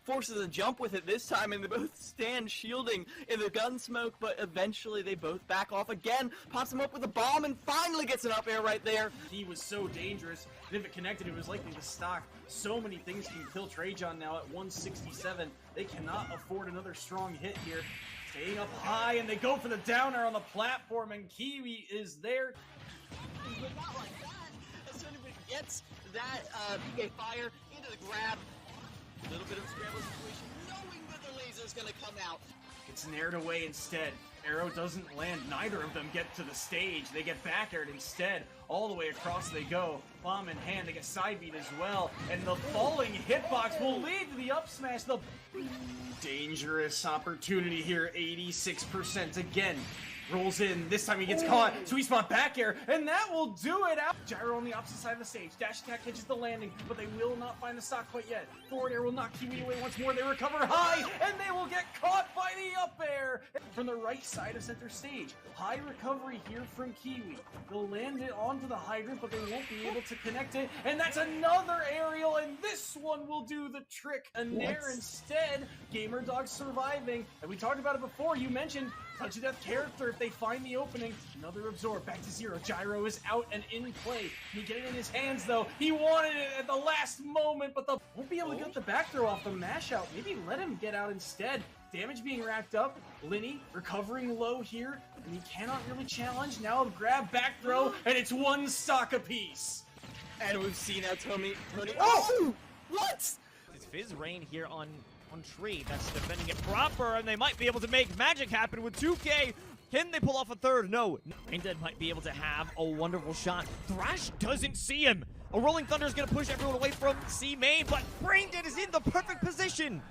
forces a jump with it this time, and they both stand shielding in the gun smoke, but eventually they both back off again. Pops him up with a bomb and finally gets an up air right there. He was so dangerous, and if it connected, it was likely to stock. So many things can kill Trajan now at 167. They cannot afford another strong hit here. Staying up high, and they go for the downer on the platform, and Kiwi is there. But not like that. As soon as it gets that PK fire into the grab, a little bit of a scramble situation, knowing that the laser's gonna come out. It's nared away instead. Arrow doesn't land. Neither of them get to the stage. They get back aired instead. All the way across they go. Bomb in hand. They get side beat as well. And the falling hitbox will lead to the up smash. The dangerous opportunity here. 86% again. Rolls in. This time he gets caught. Sweet spot back air. And that will do it out. Gyro on the opposite side of the stage. Dash attack catches the landing. But they will not find the stock quite yet. Forward air will knock Kiwi away once more. They recover high. And they will get caught by the up air. From the right side of center stage. High recovery here from Kiwi. They'll land it onto the hydrant. But they won't be able to connect it. And that's another aerial. And this one will do the trick. A nair instead. Gamer Dog surviving. And we talked about it before. You mentioned touch of death character. If they find the opening, another absorb, back to zero. Gyro is out and in play. He get it in his hands though. He wanted it at the last moment, but won't be able to get the back throw off the mash out. Maybe let him get out instead. Damage being racked up. Linny recovering low here, and he cannot really challenge. Now grab back throw, and it's one stock apiece. And we've seen now Tony. Oh! What? It's Fizz Rain here on Tree that's defending it proper, and they might be able to make magic happen with 2K. Can they pull off a third? No. Braindead might be able to have a wonderful shot. Thrash doesn't see him. A Rolling Thunder is going to push everyone away from C main, but Braindead is in the perfect position.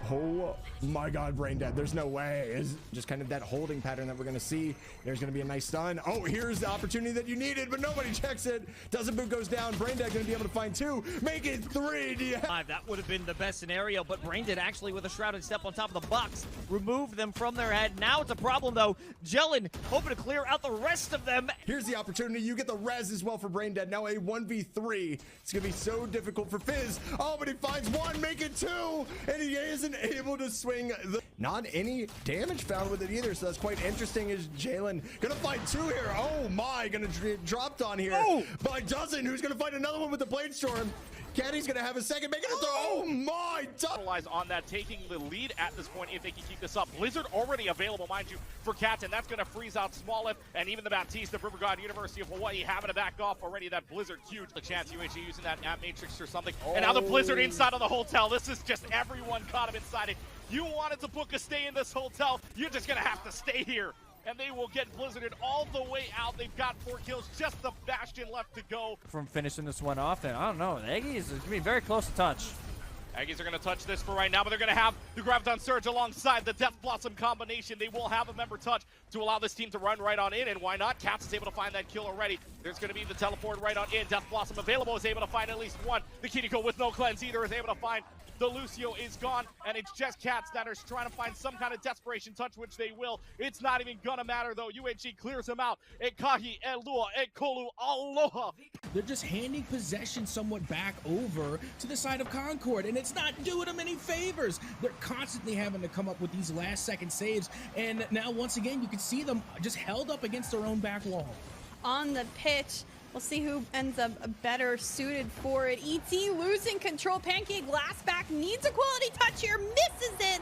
Oh my god, Braindead, there's no way. It's just kind of that holding pattern that we're going to see. There's going to be a nice stun. Oh, here's the opportunity that you needed, but nobody checks it. Doesn't boot goes down. Braindead going to be able to find two. Make it three. That would have been the best scenario, but Braindead actually with a shrouded step on top of the box removed them from their head. Now it's a problem though. Jellin hoping to clear out the rest of them. Here's the opportunity. You get the res as well for Braindead. Now a 1v3. It's going to be so difficult for Fizz. Oh, but he finds one. Make it two. And he isn't able to swing. Not any damage found with it either, so that's quite interesting. Is Jalen gonna find two here? Oh my, gonna dropped on here. Oh, but doesn't. Who's gonna find another one with the Blade Storm? Caddy's gonna have a second, making a throw. Oh my! Capitalize on that, taking the lead at this point if they can keep this up. Blizzard already available, mind you, for Captain. That's gonna freeze out Smallif and even the Baptiste of River God University of Hawaii having to back off already. That Blizzard huge. The chance UHG using that app matrix or something. And now the Blizzard inside of the hotel. This is just everyone caught him inside it. You wanted to book a stay in this hotel, you're just gonna have to stay here. And they will get Blizzarded all the way out. They've got 4 kills, just the Bastion left to go. From finishing this one off, and I don't know, the Aggies is going to be very close to touch. Aggies are going to touch this for right now, but they're going to have the Graviton Surge alongside the Death Blossom combination. They will have a member touch to allow this team to run right on in, and why not? Cats is able to find that kill already. There's going to be the teleport right on in. Death Blossom available, is able to find at least one. The Kiriko with no cleanse either is able to find. The Lucio is gone, and it's just Cats that are trying to find some kind of desperation touch, which they will. It's not even gonna matter though. UHG clears him out. Ekahi, Elua, Ekolu, Aloha. They're just handing possession somewhat back over to the side of Concord, and it's not doing them any favors. They're constantly having to come up with these last-second saves, and now once again, you can see them just held up against their own back wall. On the pitch, we'll see who ends up better suited for it. ET losing control. Pancake last back needs a quality touch here, misses it.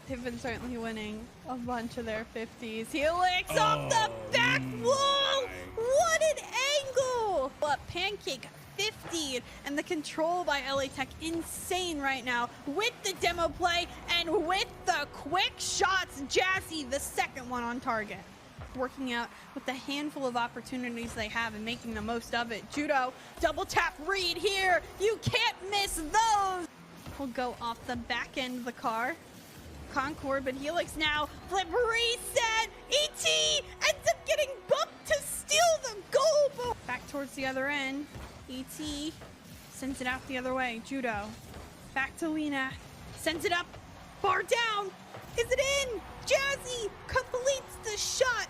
They've been certainly winning a bunch of their 50s. Helix off the back wall. What an angle! But Pancake 50 and the control by LA Tech insane right now with the demo play and with the quick shots. Jazzy, the second one on target. Working out with the handful of opportunities they have and making the most of it. Judo, double tap read here. You can't miss those. Will go off the back end of the car. Concord, but Helix now. Flip reset. ET ends up getting bumped to steal the goal. Back towards the other end. ET sends it out the other way. Judo. Back to Lena. Sends it up. Bar down. Is it in? Jazzy completes the shot.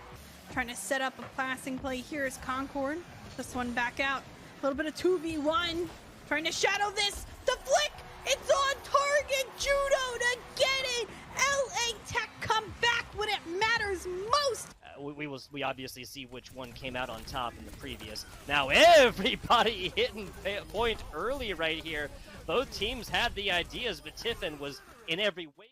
Trying to set up a passing play here is Concord. This one back out. A little bit of 2v1. Trying to shadow this. The flick. It's on target. target Judo to get it. LA Tech come back when it matters most. We obviously see which one came out on top in the previous. Now everybody hitting point early right here. Both teams had the ideas, but Tiffin was in every way.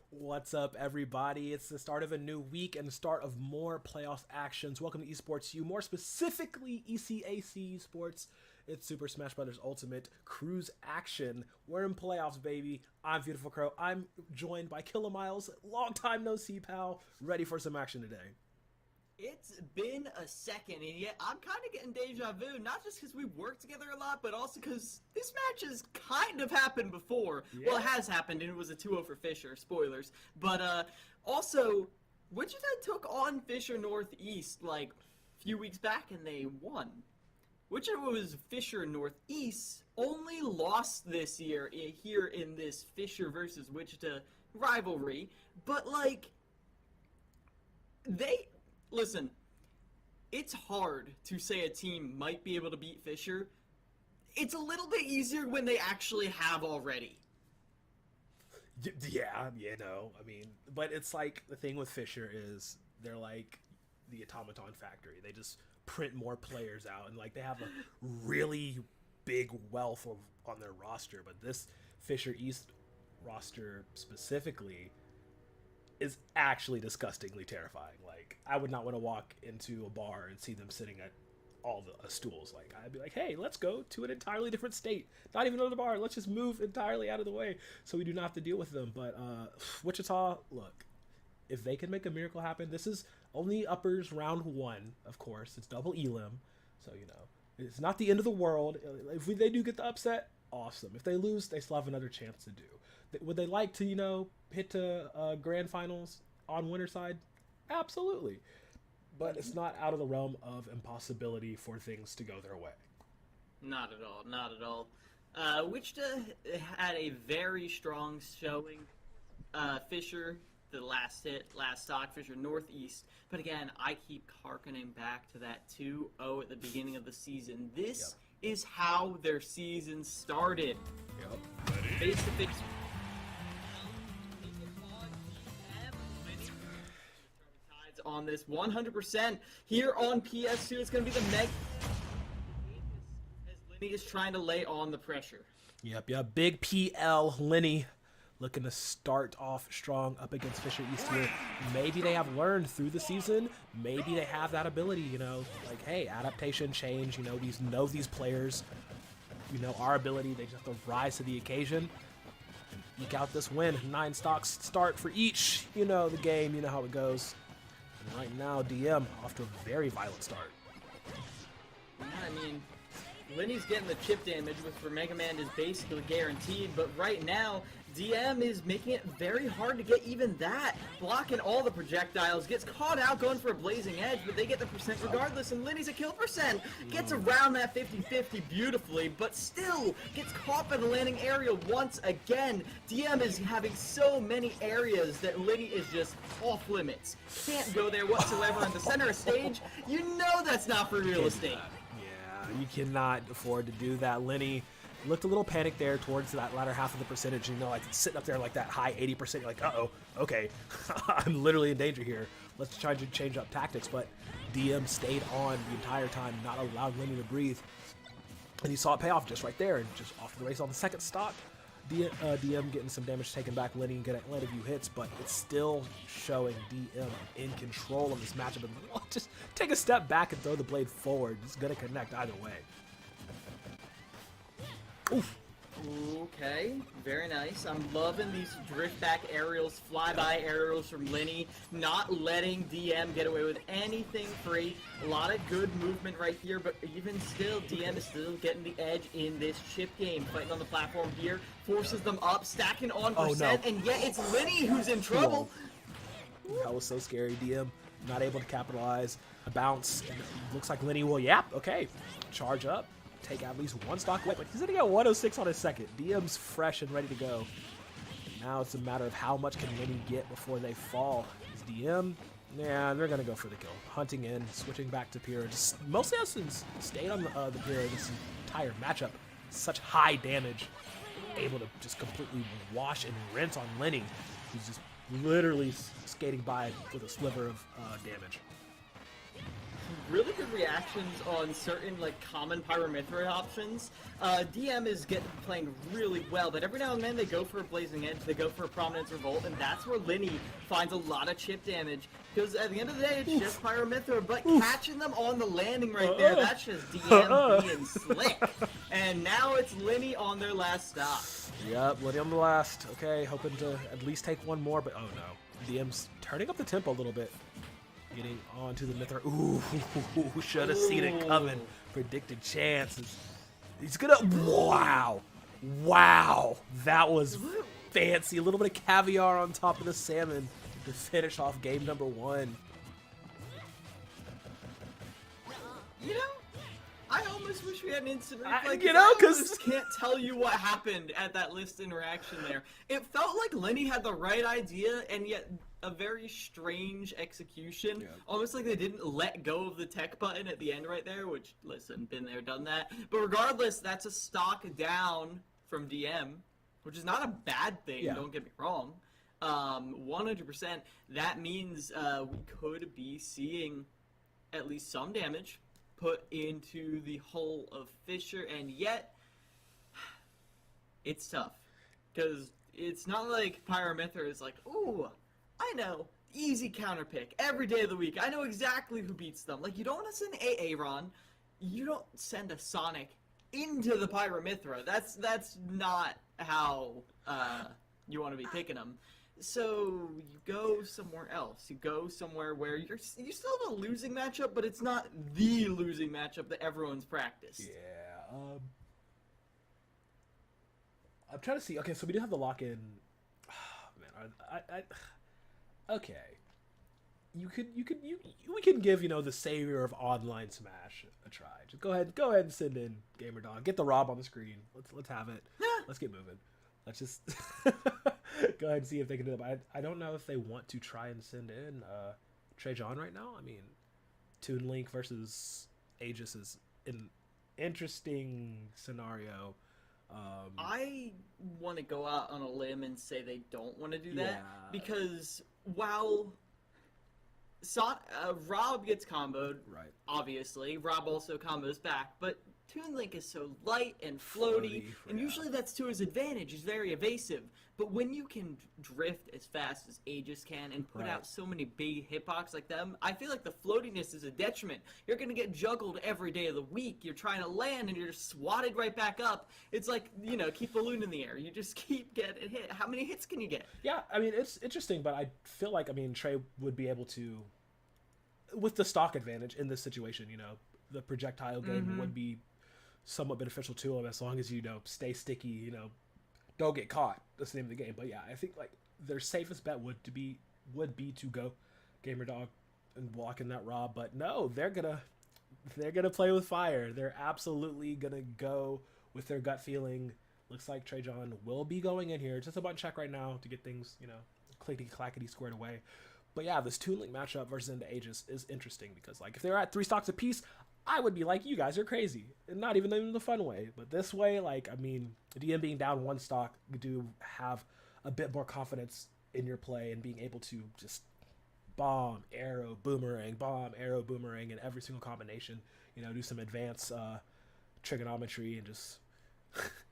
What's up, everybody? It's the start of a new week and the start of more playoff actions. Welcome to Esports U, more specifically ECAC Esports. It's Super Smash Bros. Ultimate Cruise Action. We're in playoffs, baby. I'm Beautiful Crow. I'm joined by Killa Miles. Long time no see, pal. Ready for some action today. It's been a second, and yet I'm kind of getting deja vu, not just because we work together a lot, but also because this match has kind of happened before. Yeah. Well, it has happened, and it was a 2-0 for Fisher. Spoilers. But also, Wichita took on Fisher Northeast like a few weeks back, and they won. Wichita was Fisher Northeast, only lost this year here in this Fisher versus Wichita rivalry, but like, listen, it's hard to say a team might be able to beat Fisher. It's a little bit easier when they actually have already. Yeah, you know, I mean, but it's like the thing with Fisher is they're like the automaton factory. They just print more players out, and like they have a really big wealth on their roster. But this Fisher East roster specifically is actually disgustingly terrifying. Like, I would not want to walk into a bar and see them sitting at all the stools. Like, I'd be like, hey, let's go to an entirely different state. Not even on the bar. Let's just move entirely out of the way so we do not have to deal with them. But Wichita, look, if they can make a miracle happen, this is only uppers round 1, of course. It's double elim. So, you know, it's not the end of the world. If they do get the upset, awesome. If they lose, they still have another chance to do. Would they like to, you know, hit to grand finals on winner side? Absolutely. But it's not out of the realm of impossibility for things to go their way. Not at all. Not at all. Wichita had a very strong showing. Fisher, the last stock, Fisher Northeast. But again, I keep harkening back to that 2-0 at the beginning of the season. This is how their season started. Yep. Face-to-face. On this 100% here on PS2, it's going to be the Meg as Lenny is trying to lay on the pressure. Yep. Big PL Lenny looking to start off strong up against Fisher East here. Maybe they have learned through the season. Maybe they have that ability, you know, like, hey, adaptation, change, you know, these players, you know, our ability, they just have to rise to the occasion and eke out this win. 9 stocks start for each, you know, the game, you know how it goes. And right now, DM off to a very violent start. Yeah, I mean, Lenny's getting the chip damage, which for Mega Man is basically guaranteed, but right now, DM is making it very hard to get even that. Blocking all the projectiles, gets caught out going for a blazing edge, but they get the percent regardless, and Lenny's a kill percent. Gets around that 50-50 beautifully, but still gets caught by the landing area once again. DM is having so many areas that Lenny is just off limits. Can't go there whatsoever on the center of stage. You know that's not for real estate. Yeah, you cannot afford to do that. Lenny looked a little panicked there towards that latter half of the percentage, you know, like sitting up there like that high 80%, you're like, uh-oh, okay, I'm literally in danger here. let's try to change up tactics. But DM stayed on the entire time, not allowed Lenny to breathe. And you saw it pay off just right there, and just off to the race on the second stock. DM getting some damage taken back, Lenny getting a few hits, but it's still showing DM in control of this matchup. And just take a step back and throw the blade forward. It's going to connect either way. Oof. Okay, very nice. I'm loving these drift back aerials, flyby aerials from Lenny, not letting DM get away with anything free. A lot of good movement right here, but even still, DM is still getting the edge in this chip game. Fighting on the platform here, forces them up, stacking on percent, and yet it's Lenny who's in trouble. That was so scary. DM not able to capitalize. A bounce, and it looks like Lenny will, okay, charge up. Take at least one stock away, but he's gonna get 106 on his second. DM's fresh and ready to go. Now it's a matter of how much can Lenny get before they fall. Is DM? Yeah, they're gonna go for the kill. Hunting in, switching back to Pyrrha. Just mostly has stayed on the Pyrrha this entire matchup. Such high damage, able to just completely wash and rinse on Lenny, who's just literally skating by with a sliver of damage. Really good reactions on certain like common Pyramithra options. DM is playing really well, but every now and then they go for a Blazing Edge, they go for a Prominence Revolt, and that's where Lenny finds a lot of chip damage. Because at the end of the day, it's just Pyramithra, but catching them on the landing right there, that's just DM being slick. And now it's Lenny on their last stop. Yep, Lenny on the last. Okay, hoping to at least take one more, but oh no. DM's turning up the tempo a little bit. Getting onto the Mithra. Ooh, should have seen it coming. Predicted chances. He's gonna. Wow. That was fancy. A little bit of caviar on top of the salmon to finish off game number 1. You know, I almost wish we had an instant replay. Because I can't tell you what happened at that list interaction there. It felt like Lenny had the right idea, and yet a very strange execution. Yeah. Almost like they didn't let go of the tech button at the end right there, which, listen, been there, done that. But regardless, that's a stock down from DM, which is not a bad thing, don't get me wrong. 100%. That means we could be seeing at least some damage put into the hull of Fisher, and yet it's tough. Because it's not like Pyramithra is like, ooh, I know, easy counter pick every day of the week. I know exactly who beats them. Like, you don't want to send Aaron. You don't send a Sonic into the Pyramithra. That's not how you want to be picking them. So you go somewhere else. You go somewhere where you still have a losing matchup, but it's not the losing matchup that everyone's practiced. Yeah. I'm trying to see. Okay, so we do have the lock-in. Oh, man, okay. We can give, the savior of online Smash a try. Just go ahead and send in Gamer Dog. Get the Rob on the screen. Let's have it. Let's get moving. Let's just go ahead and see if they can do it. But I don't know if they want to try and send in Trey John right now. I mean, Toon Link versus Aegis is an interesting scenario. I want to go out on a limb and say they don't want to do that because while Rob gets comboed, right? Obviously, Rob also combos back, but Toon Link is so light and floaty, and usually that's to his advantage. He's very evasive. But when you can drift as fast as Aegis can and put out so many big hitbox like them, I feel like the floatiness is a detriment. You're going to get juggled every day of the week. You're trying to land, and you're swatted right back up. It's like, keep the balloon in the air. You just keep getting hit. How many hits can you get? Yeah, I mean, it's interesting, but I feel like, Trey would be able to, with the stock advantage in this situation, the projectile game would be somewhat beneficial to him as long as stay sticky, don't get caught. That's the name of the game. But yeah, I think like their safest bet would be to go Gamer Dog and walk in that Rob. But no, they're gonna play with fire. They're absolutely gonna go with their gut feeling. Looks like Trey John will be going in here. Just a button check right now to get things clickety clackety squared away. But yeah, this Toon Link matchup versus into Aegis is interesting because like if they're at 3 stocks apiece, I would be like, you guys are crazy. And not even in the fun way. But this way, like, the DM being down 1 stock, you do have a bit more confidence in your play and being able to just bomb, arrow, boomerang, bomb, arrow, boomerang, in every single combination. You know, do some advanced trigonometry and just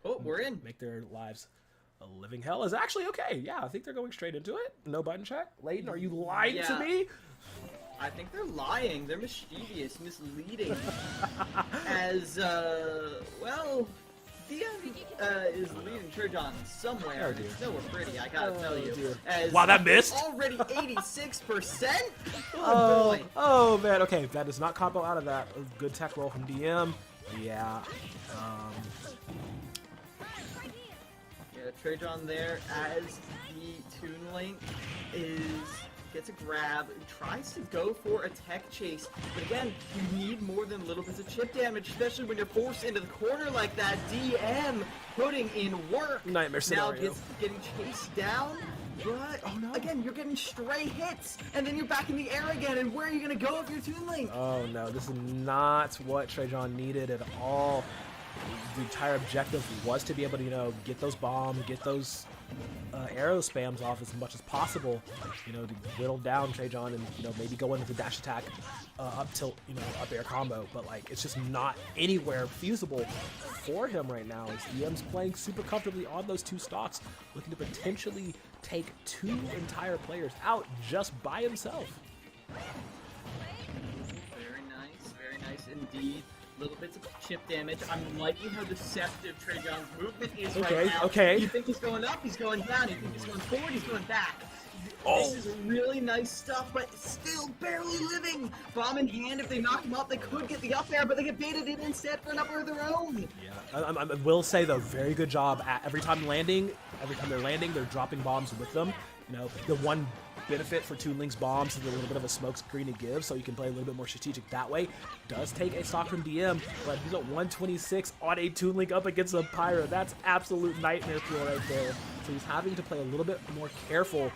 Oh, we're in. make their lives a living hell. Is actually okay. Yeah, I think they're going straight into it. No button check. Layton, are you lying to me? I think they're lying. They're mischievous, misleading. As, well, DM is leading Trojan somewhere. Oh, dear. It's nowhere pretty, I gotta tell you. Dear. As Wow, that missed? Already 86%? Oh, boy. oh man. Okay, that does not combo out of that. A good tech roll from DM. Yeah. Yeah, Trajan there as the Toon Link gets a grab, tries to go for a tech chase, but again, you need more than little bits of chip damage, especially when you're forced into the corner like that. DM putting in work. Nightmare scenario. Now getting chased down, but again, you're getting stray hits, and then you're back in the air again, and where are you going to go if you're Toon Link? Oh no, this is not what Trajan needed at all. The entire objective was to be able to, you know, get those bombs, get those arrow spams off as much as possible, you know, to whittle down Trajan and, you know, maybe go into the dash attack up tilt, you know, up air combo, but like it's just not anywhere feasible for him right now. As DM's playing super comfortably on those two stocks, looking to potentially take two entire players out just by himself. Very nice indeed. Little bits of chip damage. I'm liking how deceptive Trajan's movement is right now. Okay. You think he's going up, he's going down. You think he's going forward, he's going back. Oh. This is really nice stuff, but still barely living. Bomb in hand, if they knock him up, they could get the up air, but they get baited in instead for an up air of their own. Yeah, I will say though, very good job at every time they're landing, they're dropping bombs with them. You know, the one benefit for Toon Link's bombs is a little bit of a smoke screen to give, so you can play a little bit more strategic that way. Does take a stock from DM, but he's at 126 on a Toon Link up against a Pyro. That's absolute nightmare fuel right there. So he's having to play a little bit more careful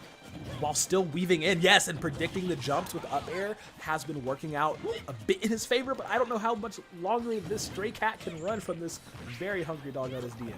while still weaving in. Yes, and predicting the jumps with up air has been working out a bit in his favor, but I don't know how much longer this stray cat can run from this very hungry dog on his DM.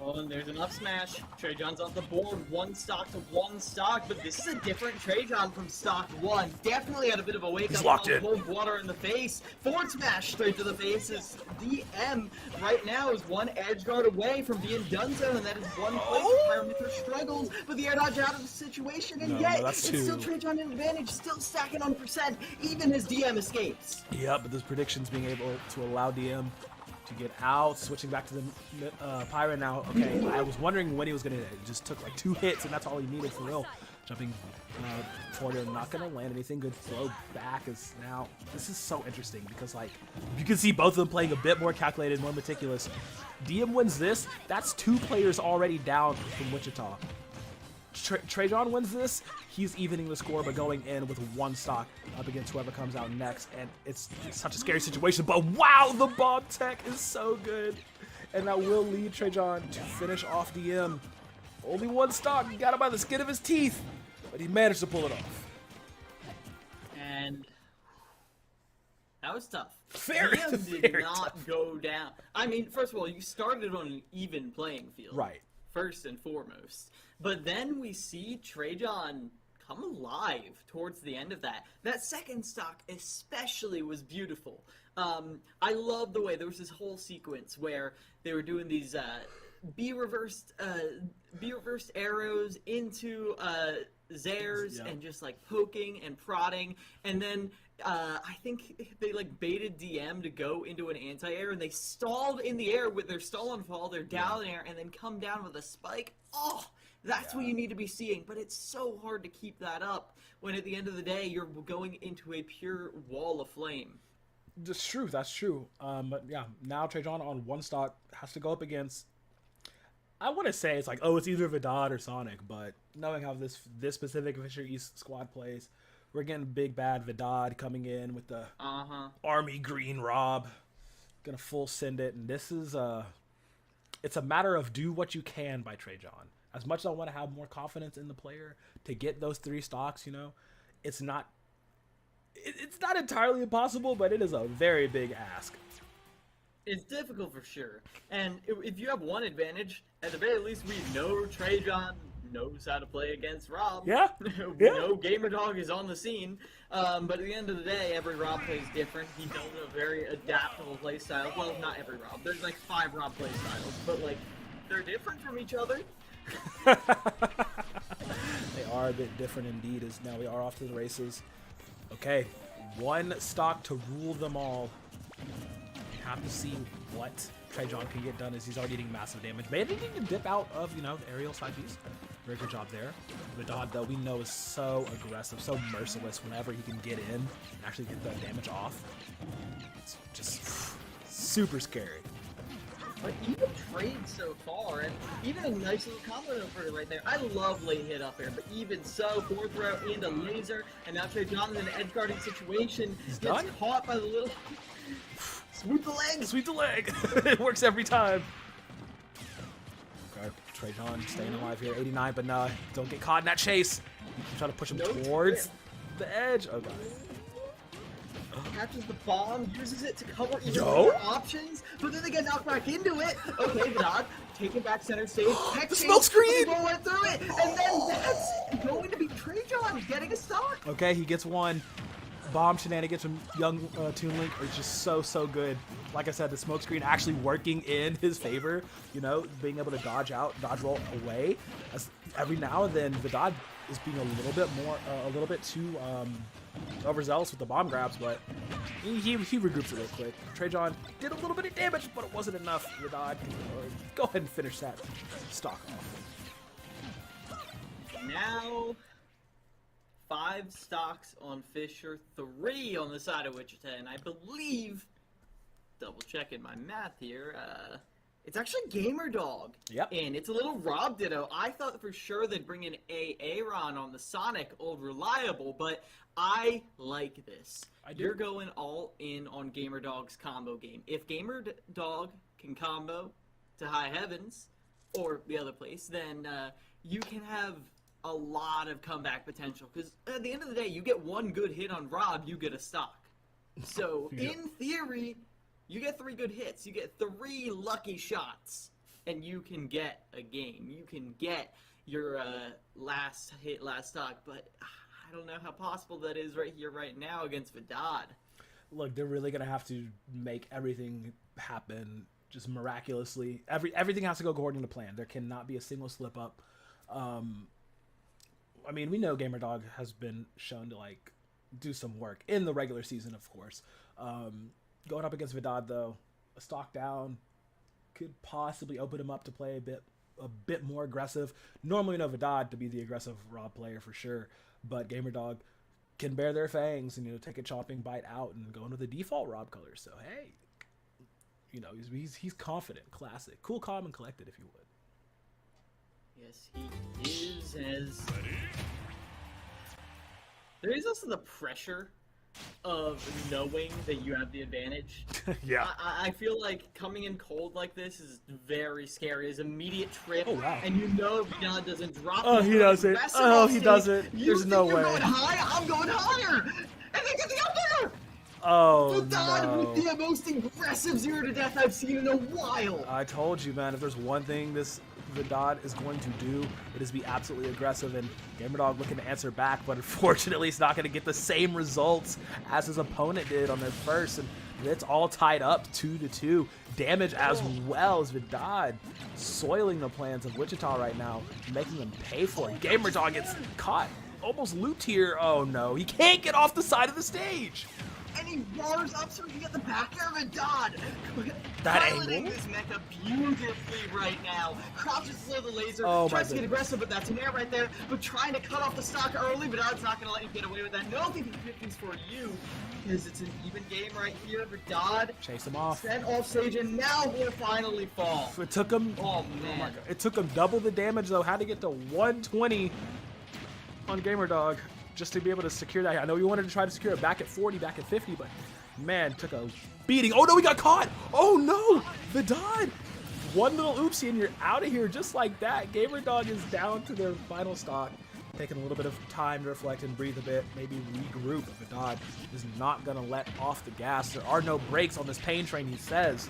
Oh, and there's an up smash. Trajan's on the board, one stock to one stock, but this is a different Trajan from stock one. Definitely had a bit of a wake He's up. locked in. Cold water in the face. Forward smash straight to the face as DM right now is one edge guard away from being done so, and that is one place where Pyrometer struggles, but the air dodge out of the situation, and yet that's it's two. still Trajan in advantage, still stacking on percent, even as DM escapes. Yeah, but those predictions being able to allow DM to get out, switching back to the Pyro now. Okay, I was wondering when he was gonna hit. It just took like 2 hits, and that's all he needed for real. Jumping forward, they're not gonna land anything. Good throw back is now. This is so interesting because like you can see both of them playing a bit more calculated, more meticulous. DM wins this. That's 2 players already down from Wichita. Trajan wins this, he's evening the score by going in with 1 stock up against whoever comes out next, and it's such a scary situation, but wow, the bomb tech is so good, and that will lead Trajan to finish off DM. Only 1 stock, he got him by the skin of his teeth, but he managed to pull it off. And that was tough. Very did not tough. go down. I mean, first of all, you started on an even playing field. Right. First and foremost. But then we see Trajan come alive towards the end of that. That second stock especially was beautiful. I love the way there was this whole sequence where they were doing these B reversed arrows into Zares and just like poking and prodding, and then I think they like baited DM to go into an anti-air, and they stalled in the air with their stall and fall. They're down there and then come down with a spike. Oh, that's what you need to be seeing, but it's so hard to keep that up when at the end of the day you're going into a pure wall of flame. That's true, that's true. But yeah, now Trajan on 1 stock has to go up against, I want to say it's like, oh, it's either Vidad or Sonic, but knowing how this specific Fisher East squad plays, we're getting big bad Vidad coming in with the Army Green Rob, gonna full send it, and this is it's a matter of do what you can by Trajan. As much as I want to have more confidence in the player to get those 3 stocks, you know, it's not entirely impossible, but it is a very big ask. It's difficult for sure. And if you have one advantage, at the very least we know Trajan knows how to play against Rob. Yeah. We Yeah. know GamerDog is on the scene. But at the end of the day, every Rob plays different. He built a very adaptable play style. Well, not every Rob. There's like 5 Rob play styles, but like they're different from each other. They are a bit different indeed, as now we are off to the races. Okay, 1 stock to rule them all. Have to see what TreyJon can get done, as he's already eating massive damage. Maybe he can dip out of, you know, the aerial side piece. Very good job there. Vidad, though, we know is so aggressive, so merciless whenever he can get in and actually get the damage off. It's just super scary. But even trade so far, and even a nice little combo over right there. I love late hit up air, but even so, 4th throw into laser, and now TreyJon in an edge guarding situation. He's gets done? caught by the little sweep the leg. Sweep the leg. It works every time. Okay, TreyJon staying alive here, 89, but no, don't get caught in that chase. Try to push him towards the edge. Oh god. Catches the bomb, uses it to cover even Yo. more options, but then they get knocked back into it. Okay, Vidad taken back center stage. The smoke screen! Going right through it, and then that's going to be TreyJon getting a stock. Okay, he gets 1. Bomb shenanigans from young Toon Link are just so good. Like I said, the smoke screen actually working in his favor. You know, being able to dodge roll away. As every now and then, Vidad is being a little bit too overzealous with the bomb grabs, but he regroups it real quick. TreyJon did a little bit of damage, but it wasn't enough. Vidad, go ahead and finish that stock off. Now, 5 stocks on Fisher, 3 on the side of Wichita, and I believe, double checking my math here, it's actually GamerDog. Yep. And it's a little Rob Ditto. I thought for sure they'd bring in Aaron on the Sonic, old reliable, but I like this. You're going all in on GamerDog's combo game. If GamerDog can combo to high heavens, or the other place, then you can have a lot of comeback potential. Because at the end of the day, you get 1 good hit on Rob, you get a stock. So, in theory, you get 3 good hits. You get 3 lucky shots, and you can get a game. You can get your last hit, last stock. But I don't know how possible that is right here, right now against Vidad. Look, they're really gonna have to make everything happen just miraculously. Everything has to go according to plan. There cannot be a single slip up. I mean, we know GamerDog has been shown to like do some work in the regular season, of course. Going up against Vidad, though, a stock down could possibly open him up to play a bit more aggressive. Normally, we know Vidad to be the aggressive Rob player for sure, but GamerDog can bare their fangs and, you know, take a chopping bite out and go into the default Rob colors. So hey, you know, he's confident, classic, cool, calm, and collected, if you would. Yes, he is. As there is also the pressure of knowing that you have the advantage. Yeah. I feel like coming in cold like this is very scary. It's immediate trip, Oh, wow. and you know if Vidad doesn't drop. Oh, he doesn't. Oh, he doesn't. There's no way. You're going high, I'm going higher, and they get the upper. Oh, Vidad no. with the most aggressive 0 to death I've seen in a while. I told you, man, if there's one thing this Vidad is going to do, it is be absolutely aggressive, and GamerDog looking to answer back, but unfortunately he's not going to get the same results as his opponent did on their first, and it's all tied up 2-2. Damage as well as Vidad soiling the plans of Wichita right now, making them pay for it. GamerDog gets caught, almost looped here. Oh no, he can't get off the side of the stage. And he bars up so he can get the back air of Vidad. That Piloting angle? this mecha beautifully right now. Crouches slow the laser, Oh, tries to my get aggressive, but that's an air right there. But trying to cut off the stock early, Vidad's not going to let you get away with that. No 50-50s for you, because it's an even game right here. Vidad Chase him off. sent off stage, and now will finally fall. It took him. Oh, man. It took him double the damage though. Had to get to 120 on GamerDog just to be able to secure that. I know we wanted to try to secure it back at 40, back at 50, but man, took a beating. Oh no, we got caught. Oh no, Vidad. One little oopsie and you're out of here just like that. GamerDog is down to their final stock. Taking a little bit of time to reflect and breathe a bit, maybe regroup. Vidad is not going to let off the gas. There are no brakes on this pain train, he says.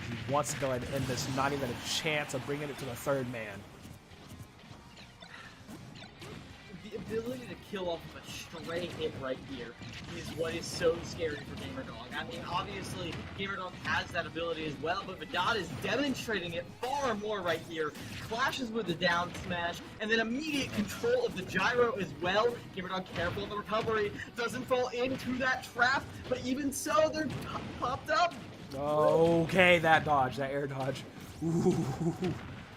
He wants to go ahead and end this, not even a chance of bringing it to the third man. ability to kill off of a stray hit right here is what is so scary for GamerDog. I mean, obviously, GamerDog has that ability as well, but Vidad is demonstrating it far more right here. Clashes with the down smash, and then immediate control of the gyro as well. GamerDog careful in the recovery, doesn't fall into that trap, but even so, they're popped up. Okay, that dodge, that air dodge. Ooh.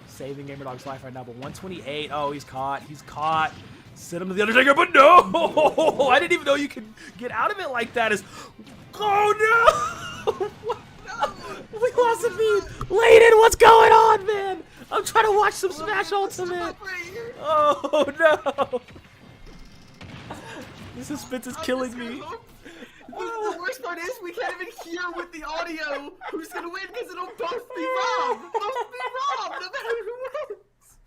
Saving GamerDog's life right now, but 128. Oh, he's caught. He's caught. Send him to the Undertaker, but no! I didn't even know you could get out of it like that. Oh no! We lost a feed. Layden, what's going on, man? I'm trying to watch some Smash Ultimate. Oh no! This suspense is killing me. The worst part is we can't even hear with the audio who's gonna win because it'll both be Rob. Both be Rob, no matter who wins.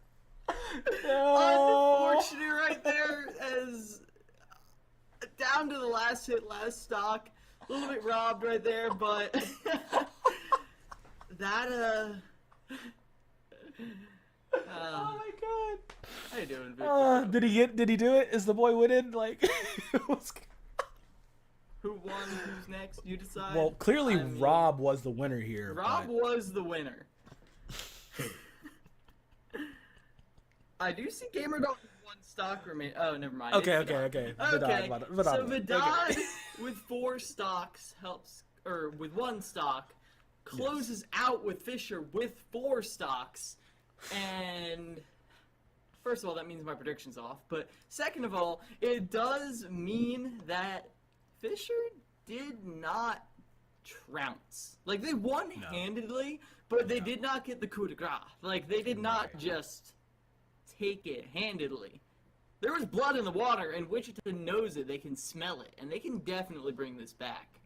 No. Unfortunate right there, as down to the last hit, last stock. A little bit robbed right there, but that oh my god. How you doing, Victor? Did he do it? Is the boy winning? Like Who won? Who's next? You decide. Well, clearly Rob was the winner here. Rob was the winner. I do see GamerDog with one stock remain. Oh, never mind. Okay. Okay. Vidad. So Vidad with 4 stocks helps, or with 1 stock, closes out with Fisher with 4 stocks, and first of all, that means my prediction's off. But second of all, it does mean that Fisher did not trounce. Like, they won handedly, but they did not get the coup de grace. Like, they did not just take it handedly. There was blood in the water, and Wichita knows it. They can smell it, and they can definitely bring this back.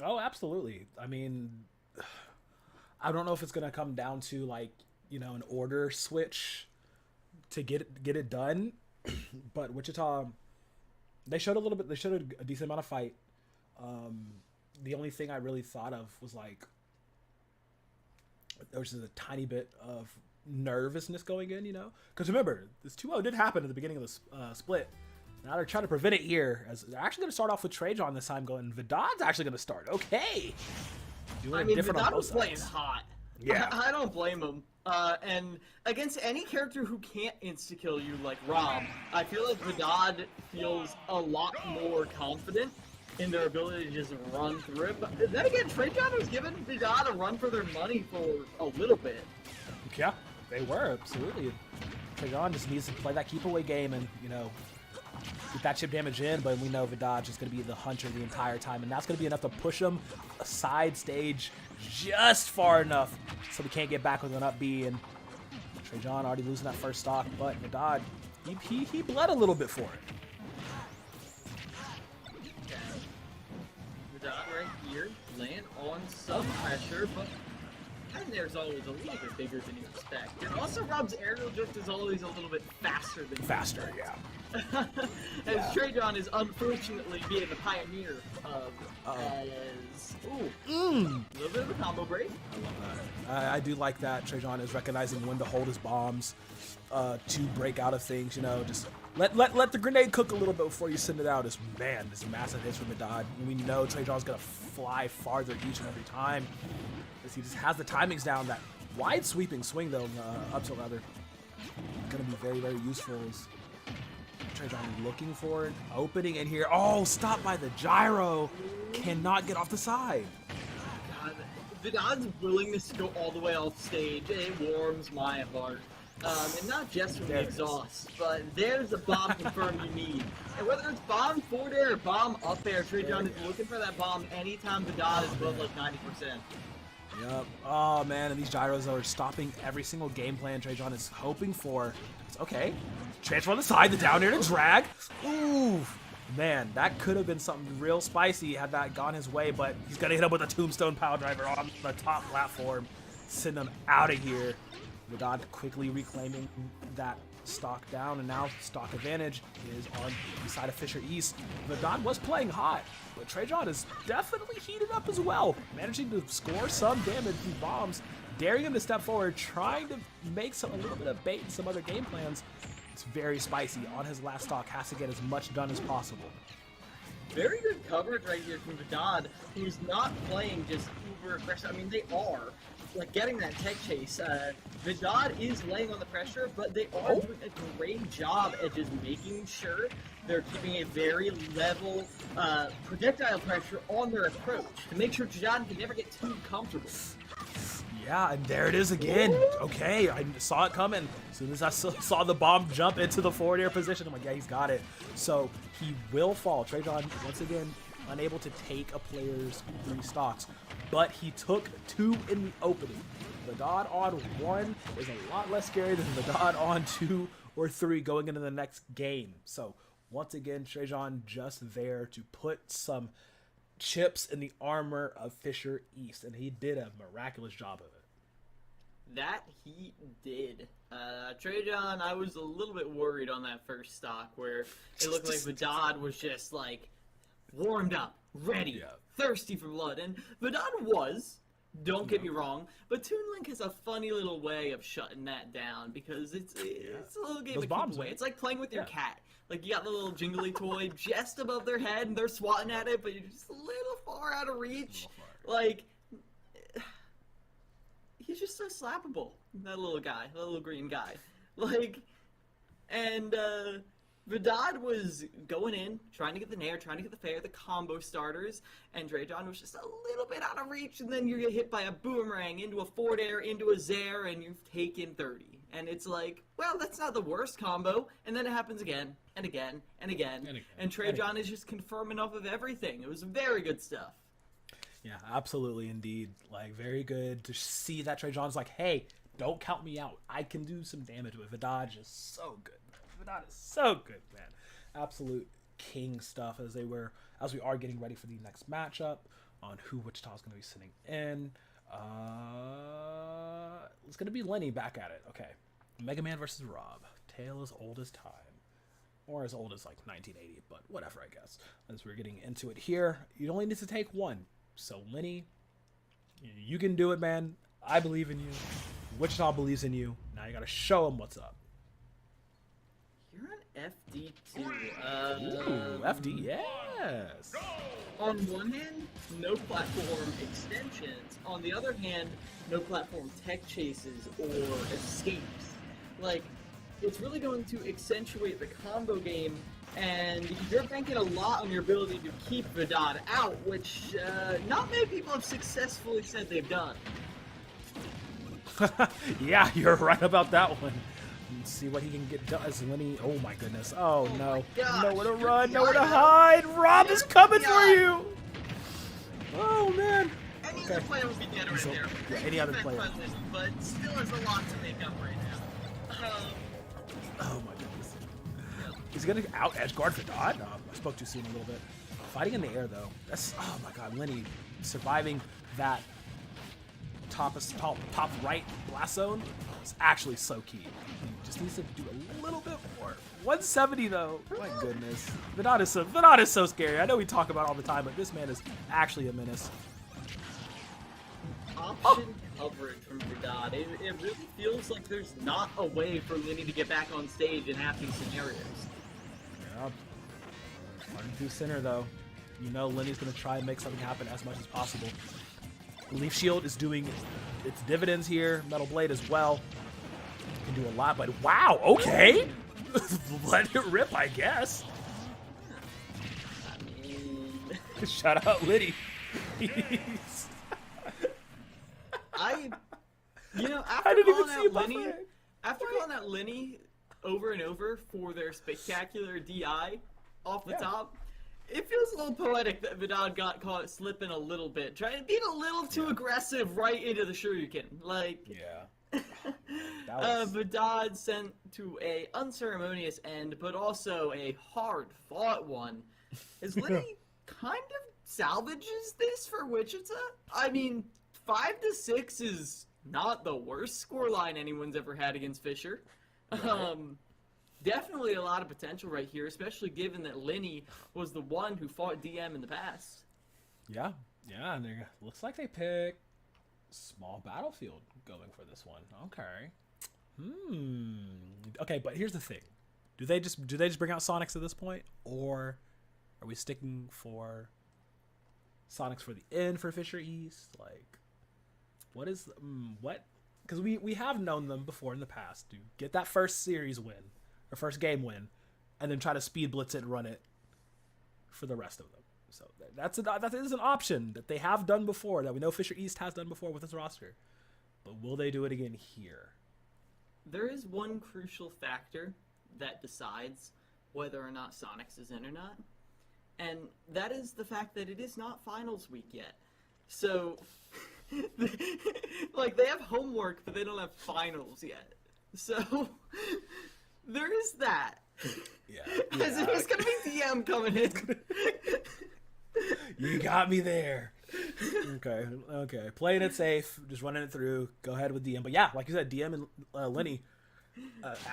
Oh, absolutely. I mean, I don't know if it's going to come down to, like, you know, an order switch to get it done, but Wichita, they showed a decent amount of fight. The only thing I really thought of was, like, there was just a tiny bit of nervousness going in, you know? Because remember, this 2-0 did happen at the beginning of the split. Now they're trying to prevent it here, as they're actually going to start off with Trajan this time, going, Vidad's actually going to start. Okay! Doing it different on both sides. Playing hot. Yeah. I don't blame him. And against any character who can't insta-kill you like Rob, I feel like Vidad feels a lot more confident in their ability to just run through it. But then again, Trajan was giving Vidad a run for their money for a little bit. Yeah, they were, absolutely. Trajan just needs to play that keep-away game and, you know, get that chip damage in, but we know Vidad is going to be the hunter the entire time, and that's going to be enough to push him a side stage just far enough so we can't get back with an up B, and Trajan already losing that first stock, but Vidad, he bled a little bit for it. Vidad right here, laying on some pressure, but there's always a little bit bigger than you expect. And also, Rob's aerial drift is always a little bit faster than faster, yeah. As Trajan is unfortunately being the pioneer of as a little bit of a combo break. I love that. I do like that Trajan is recognizing when to hold his bombs to break out of things. You know, just let the grenade cook a little bit before you send it out. This massive hits from Vidad. We know Trajan's gonna fly farther each and every time. He just has the timings down. That wide sweeping swing though, up tilt rather, gonna be very, very useful. Trajan looking for an opening in here. Oh, stopped by the gyro. Cannot get off the side. God, Vidad's willingness to go all the way off stage, it warms my heart. And not just from the exhaust, but there's a bomb confirm you need. And whether it's bomb forward air or bomb up air, Trajan is looking for that bomb anytime Vidad is above like 90%. Yep. Oh man, and these gyros are stopping every single game plan Trajan is hoping for. It's okay. Transfer on the side, the down air to drag. Ooh, man, that could have been something real spicy had that gone his way, but he's gonna hit him with a tombstone power driver on the top platform, send him out of here. Vidad quickly reclaiming that stock down, and now stock advantage is on the side of Fisher East. Vidad was playing hot, but Trajan is definitely heated up as well, managing to score some damage through bombs, daring him to step forward, trying to make a little bit of bait in some other game plans. It's very spicy. On his last stock, has to get as much done as possible. Very good coverage right here from Vidad, who's not playing just uber aggressive. I mean, they are, like, getting that tech chase. Vidad is laying on the pressure, but they are doing a great job at just making sure they're keeping a very level projectile pressure on their approach to make sure Vidad can never get too comfortable. Yeah, and there it is again. Okay, I saw it coming. As soon as I saw the bomb jump into the forward air position, I'm like, yeah, he's got it. So he will fall. Trajan, once again, unable to take a player's 3 stocks, but he took 2 in the opening. Vidad on 1 is a lot less scary than Vidad on 2 or 3 going into the next game. So once again, Trajan just there to put some chips in the armor of Fisher East, and he did a miraculous job of it. That he did. Trajan, I was a little bit worried on that first stock where it looked like Vidad was just like warmed up, ready, thirsty for blood, and Vidad was. Don't get me wrong, but Toon Link has a funny little way of shutting that down because it's a little game of keep away. It's like playing with your cat. Like, you got the little jingly toy just above their head, and they're swatting at it, but you're just a little far out of reach. Like, he's just so slappable, that little guy, that little green guy. Like, and Vidad was going in, trying to get the nair, trying to get the fair, the combo starters, and Trajan was just a little bit out of reach, and then you get hit by a boomerang into a forward air, into a zair, and you've taken 30. And it's like, well, that's not the worst combo, and then it happens again, and again, and again, and Trajan is just confirming off of everything. It was very good stuff. Yeah, absolutely, indeed. Like, very good to see that Trajan's like, hey, don't count me out. I can do some damage with Vidad. Is so good. Vidad is so good, man. Absolute king stuff as we are getting ready for the next matchup on who Wichita's going to be sitting in. It's going to be Lenny back at it. Okay. Mega Man versus Rob. Tale as old as time. Or as old as like 1980, but whatever, I guess. As we're getting into it here, you only need to take 1. So, Lenny, you can do it, man. I believe in you. Wichita believes in you. Now you got to show them what's up. You're on FD2. Ooh, FD, yes. On one hand, no platform extensions. On the other hand, no platform tech chases or escapes. Like, it's really going to accentuate the combo game, and you're banking a lot on your ability to keep Vidad out, which not many people have successfully said they've done. Yeah, you're right about that one. Let's see what he can get done as Lenny. Oh my goodness. Oh no. Nowhere to run, nowhere to hide. Rob is coming for you. Oh man. Any other player would be dead right there. Yeah, any other player. But still has a lot to make up right now. Oh my goodness. He's gonna out edge guard for Dodd. No, I spoke too soon a little bit. Fighting in the air though. That's, oh my god, Lenny surviving that top right blast zone is actually so key. He just needs to do a little bit more. 170 though. My goodness. Vidad is so scary. I know we talk about it all the time, but this man is actually a menace. Option coverage from Vidad. It really feels like there's not a way for Lenny to get back on stage in half these scenarios. Yeah. Running through center though. You know Lenny's gonna try and make something happen as much as possible. Leaf Shield is doing its dividends here. Metal Blade as well. Can do a lot, but wow, okay. Let it rip, I guess. I mean... Shout out Liddy. After calling out Lenny over and over for their spectacular DI off the top, it feels a little poetic that Vidad got caught slipping a little bit, trying to be a little too aggressive right into the shuriken. Like, Vidad sent to a unceremonious end, but also a hard-fought one. As Lenny kind of salvages this for Wichita. I mean, 5-6 is not the worst scoreline anyone's ever had against Fisher. Definitely a lot of potential right here, especially given that Lenny was the one who fought DM in the past. Yeah, and it looks like they pick small battlefield going for this one. Okay. Okay, but here's the thing. Do they just bring out Sonics at this point, or are we sticking for Sonics for the end for Fisher East? Like, what is what? Because we have known them before in the past to get that first series win or first game win, and then try to speed blitz it and run it for the rest of them. So that is an option that they have done before, that we know Fisher East has done before with its roster. But will they do it again here? There is one crucial factor that decides whether or not Sonics is in or not, and that is the fact that it is not finals week yet. So, like, they have homework, but they don't have finals yet. So, there is that. Yeah. As if it's gonna be DM coming in. You got me there. Okay. Playing it safe, just running it through. Go ahead with DM. But yeah, like you said, DM and Lenny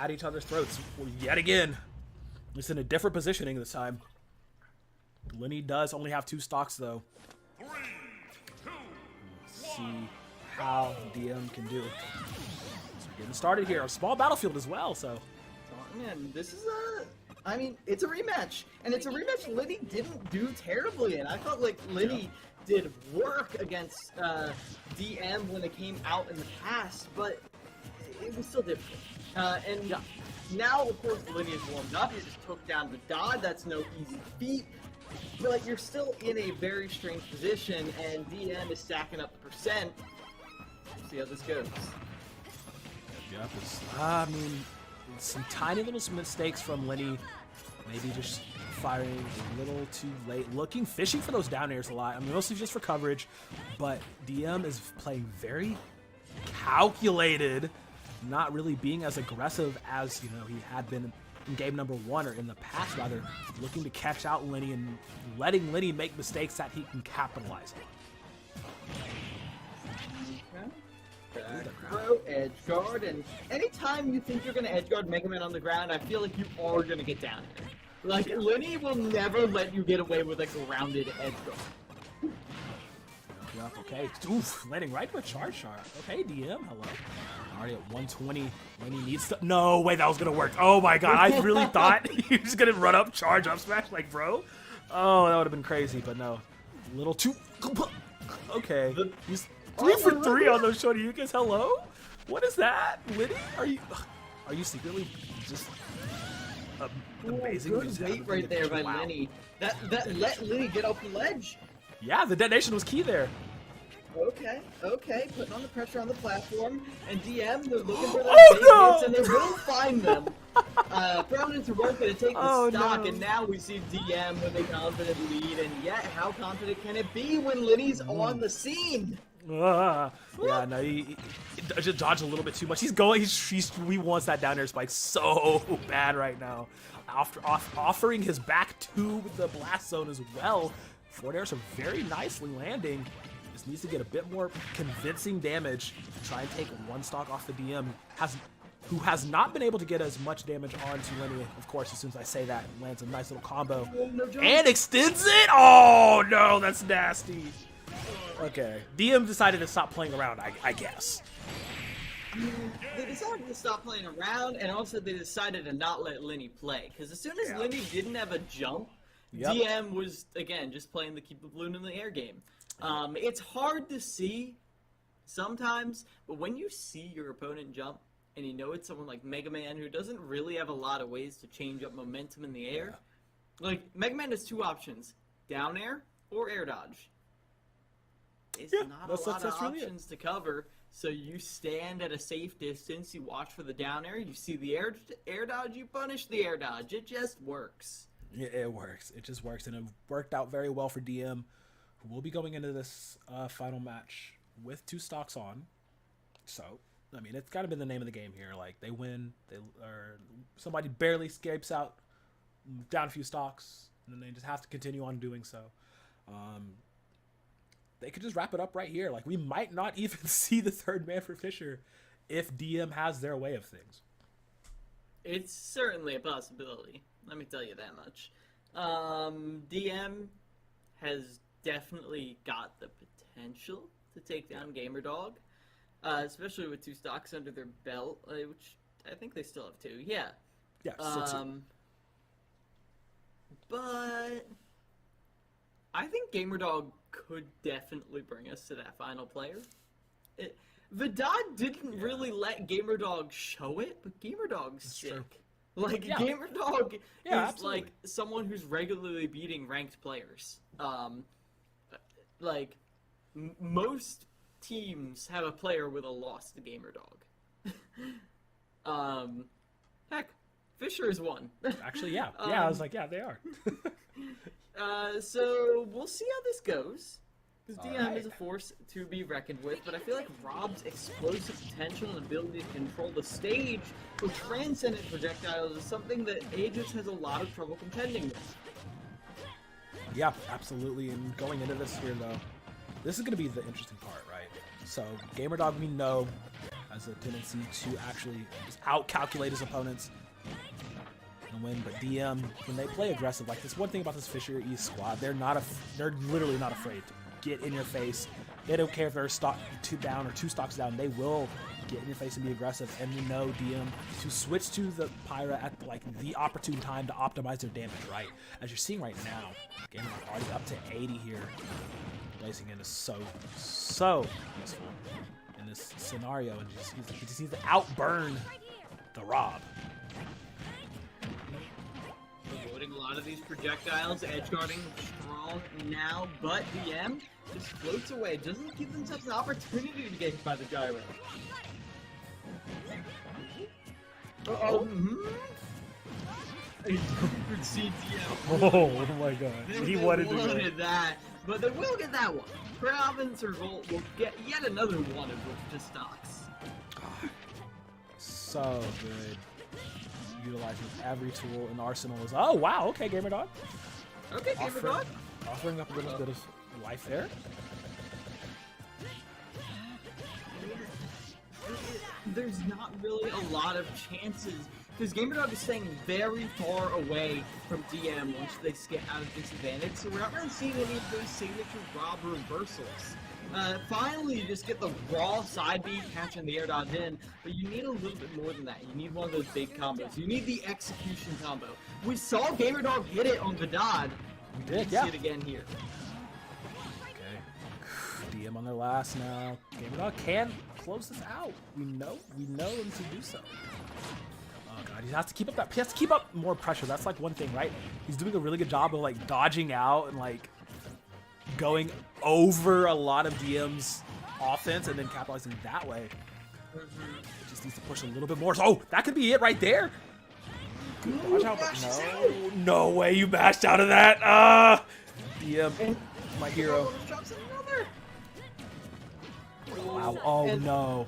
at each other's throats yet again. Just in a different positioning this time. Lenny does only have 2 stocks though. 3, 2, Let's see how DM can do. So getting started here. A small battlefield as well. So. Oh, man, this is I mean, it's a rematch, and it's a rematch Lenny didn't do terribly in. I felt like Lenny did work against DM when it came out in the past, but it was still difficult. And now, of course, Lenny is warmed up. He just took down the Dodd. That's no easy feat. But like, you're still in a very strange position, and DM is stacking up the percent. We'll see how this goes. I mean, some tiny little mistakes from Lenny. Maybe just firing a little too late. Fishing for those down airs a lot. I mean, mostly just for coverage. But DM is playing very calculated, not really being as aggressive as, you know, he had been in game number 1, or in the past rather, looking to catch out Lenny and letting Lenny make mistakes that he can capitalize on. Throw, edge guard, and anytime you think you're going to edge guard Mega Man on the ground, I feel like you are going to get down here. Like, Lenny will never let you get away with a grounded edge guard. Yep, okay. Oof, landing right to a charge shot. Okay, DM, hello. Already at 120. Lenny needs to. No way that was going to work. Oh my god, I really thought he was going to run up, charge up smash, like, bro. Oh, that would have been crazy, but no. A little too. Okay. He's 3 for 3 on those Shoryukens. Hello? What is that? Lenny? Are you secretly just amazing? Good weight right there by Lenny. That let Lenny get off the ledge. Yeah, the detonation was key there. Okay, putting on the pressure on the platform, and DM, they're looking for those big hits, and they will find them. Prominence are working to take the stock, and now we see DM with a confident lead, and yet, how confident can it be when Lenny's on the scene? Yeah, no, he just dodged a little bit too much. He wants that down air spike so bad right now. After offering his back to the blast zone as well. Forward airs are very nicely landing. Just needs to get a bit more convincing damage to try and take 1 stock off the DM, who has not been able to get as much damage onto Lenny. Of course, as soon as I say that, lands a nice little combo and extends it. Oh no, that's nasty. Okay, DM decided to stop playing around, I guess. They decided to stop playing around, and also they decided to not let Lenny play. Because as soon as Lenny didn't have a jump, DM was, again, just playing the keep the balloon in the air game. It's hard to see sometimes, but when you see your opponent jump, and you know it's someone like Mega Man who doesn't really have a lot of ways to change up momentum in the air, like, Mega Man has 2 options, down air or air dodge. It's not a lot of options to cover, so you stand at a safe distance, you watch for the down air, you see the air dodge, you punish the air dodge. It just works. Yeah, it works. It just works, and it worked out very well for DM, who will be going into this final match with 2 stocks on. So, I mean, it's got to be the name of the game here. Like, they win, or somebody barely escapes out, down a few stocks, and then they just have to continue on doing so. They could just wrap it up right here. Like, we might not even see the 3rd man for Fisher if DM has their way of things. It's certainly a possibility. Let me tell you that much. DM has definitely got the potential to take down GamerDog, especially with 2 stocks under their belt, which I think they still have 2. Yeah. Yeah, still 2. But I think GamerDog could definitely bring us to that final player. Vidad didn't really let GamerDog show it, but GamerDog's sick. true. Like, Yeah. GamerDog is absolutely. like someone who's regularly beating ranked players. Like, most teams have a player with a loss to GamerDog. Heck, Fisher is one. Actually, yeah. Yeah, I was like, yeah, they are. So we'll see how this goes. Because DM Alright. is a force to be reckoned with, but I feel like Rob's explosive potential and ability to control the stage with transcendent projectiles is something that Aegis has a lot of trouble contending with. Yeah, absolutely. And going into this here, though, this is going to be the interesting part, right? So, GamerDog, we know, has a tendency to actually just out-calculate his opponents and win. But DM, when they play aggressive, like this one thing about this Fisher East squad, they're literally not afraid to get in your face. They don't care if they're two down or 2 stocks down. They will get in your face and be aggressive. And we know DM to switch to the Pyra at like the opportune time to optimize their damage, right? As you're seeing right now, GamerDog already up to 80 here. Placing in is so useful in this scenario, and he just needs to outburn the Rob. Avoiding a lot of these projectiles, edge guarding strong now, but DM just floats away, doesn't give themselves an opportunity to get hit by the gyro. You could see DM. Oh my god. They wanted that, but they will get that one. Province or Volt will get yet another one of Wichita stocks. So good. Utilizing every tool in the arsenal is. Oh wow, okay, GamerDog. Okay, GamerDog. Offering up a little bit of life there. There's not really a lot of chances because GamerDog is staying very far away from DM once they get out of disadvantage, so we're not really seeing any of those signature Rob reversals. Finally, you just get the raw side beat, catch in the air dodge in, but you need a little bit more than that. You need one of those big combos. You need the execution combo. We saw GamerDog hit it on Vidad. We did, see it again here. Okay. DM on their last now. GamerDog can close this out. We know him to do so. Oh god, he has to keep up that. He has to keep up more pressure. That's like one thing, right? He's doing a really good job of like dodging out and like going over a lot of DM's offense and then capitalizing that way. It just needs to push a little bit more. Oh, that could be it right there. Watch out. No way you mashed out of that. DM, my hero. Wow. Oh no.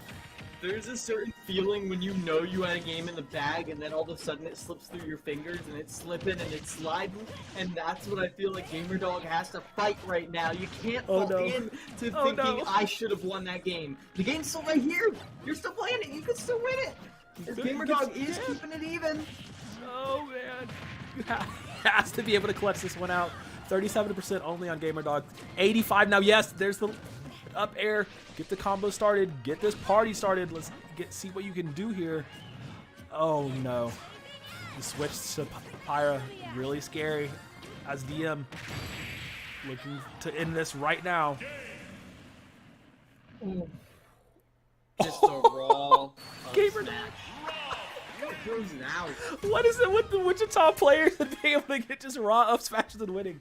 There's a certain feeling when you know you had a game in the bag and then all of a sudden it slips through your fingers and it's slipping and it's sliding, and that's what I feel like GamerDog has to fight right now. You can't fall in to thinking I should have won that game. The game's still right here. You're still playing it. You can still win it. GamerDog is keeping it even. Oh man. You has to be able to clutch this one out. 37% only on GamerDog. 85 now. Yes, there's the up air. Get the combo started. Get this party started. Let's see what you can do here. Oh no. The switch to Pyra, really scary. As DM looking to end this right now. Just a raw GamerDog. Out. What is it with the Wichita players that being able to get just raw up smashes and winning?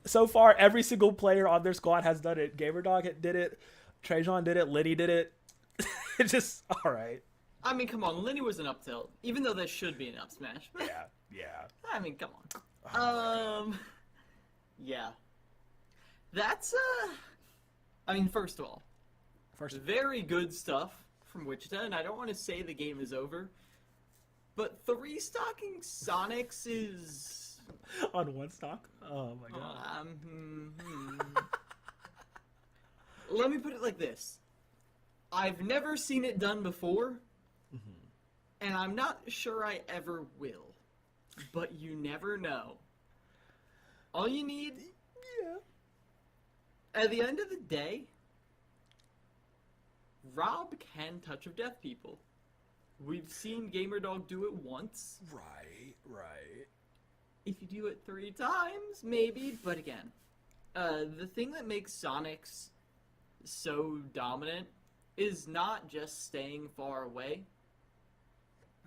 So far, every single player on their squad has done it. GamerDog did it. Trajan did it. Lenny did it. It's just all right. I mean, come on. Lenny was an up tilt, even though that should be an up smash. Yeah. I mean, come on. Yeah. That's I mean, first of all, very good stuff from Wichita, and I don't want to say the game is over, but 3-stocking Sonics is on 1 stock. Oh my god. Let me put it like this. I've never seen it done before, and I'm not sure I ever will. But you never know. All you need... At the end of the day, Rob can touch of death people. We've seen GamerDog do it once. Right. If you do it 3 times, maybe. But again, the thing that makes Sonics so dominant is not just staying far away.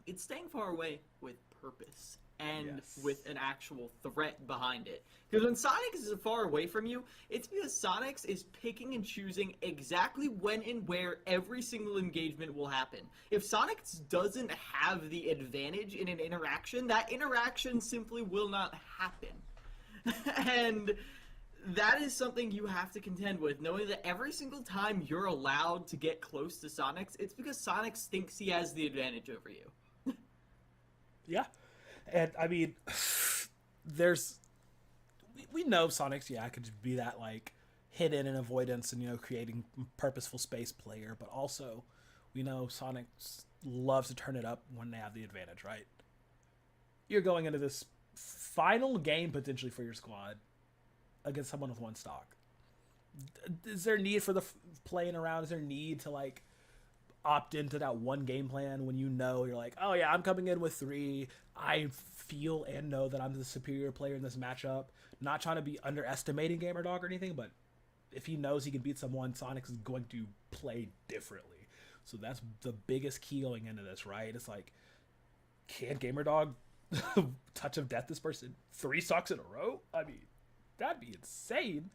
It's staying far away with purpose and with an actual threat behind it. Because when Sonics is far away from you, it's because Sonics is picking and choosing exactly when and where every single engagement will happen. If Sonics doesn't have the advantage in an interaction, that interaction simply will not happen. And that is something you have to contend with, knowing that every single time you're allowed to get close to Sonics, it's because Sonics thinks he has the advantage over you. Yeah. And I mean, we know Sonics, could just be that like hidden and avoidance and creating purposeful space player, but also we know Sonics loves to turn it up when they have the advantage, right? You're going into this final game potentially for your squad against someone with 1 stock. Is there need for the playing around? Is there need to like opt into that one game plan when you're like, oh yeah, I'm coming in with 3. I feel and know that I'm the superior player in this matchup. Not trying to be underestimating GamerDog or anything, but if he knows he can beat someone, Sonics is going to play differently. So that's the biggest key going into this, right? It's like, can GamerDog touch of death this person 3 stocks in a row? I mean, that'd be insane.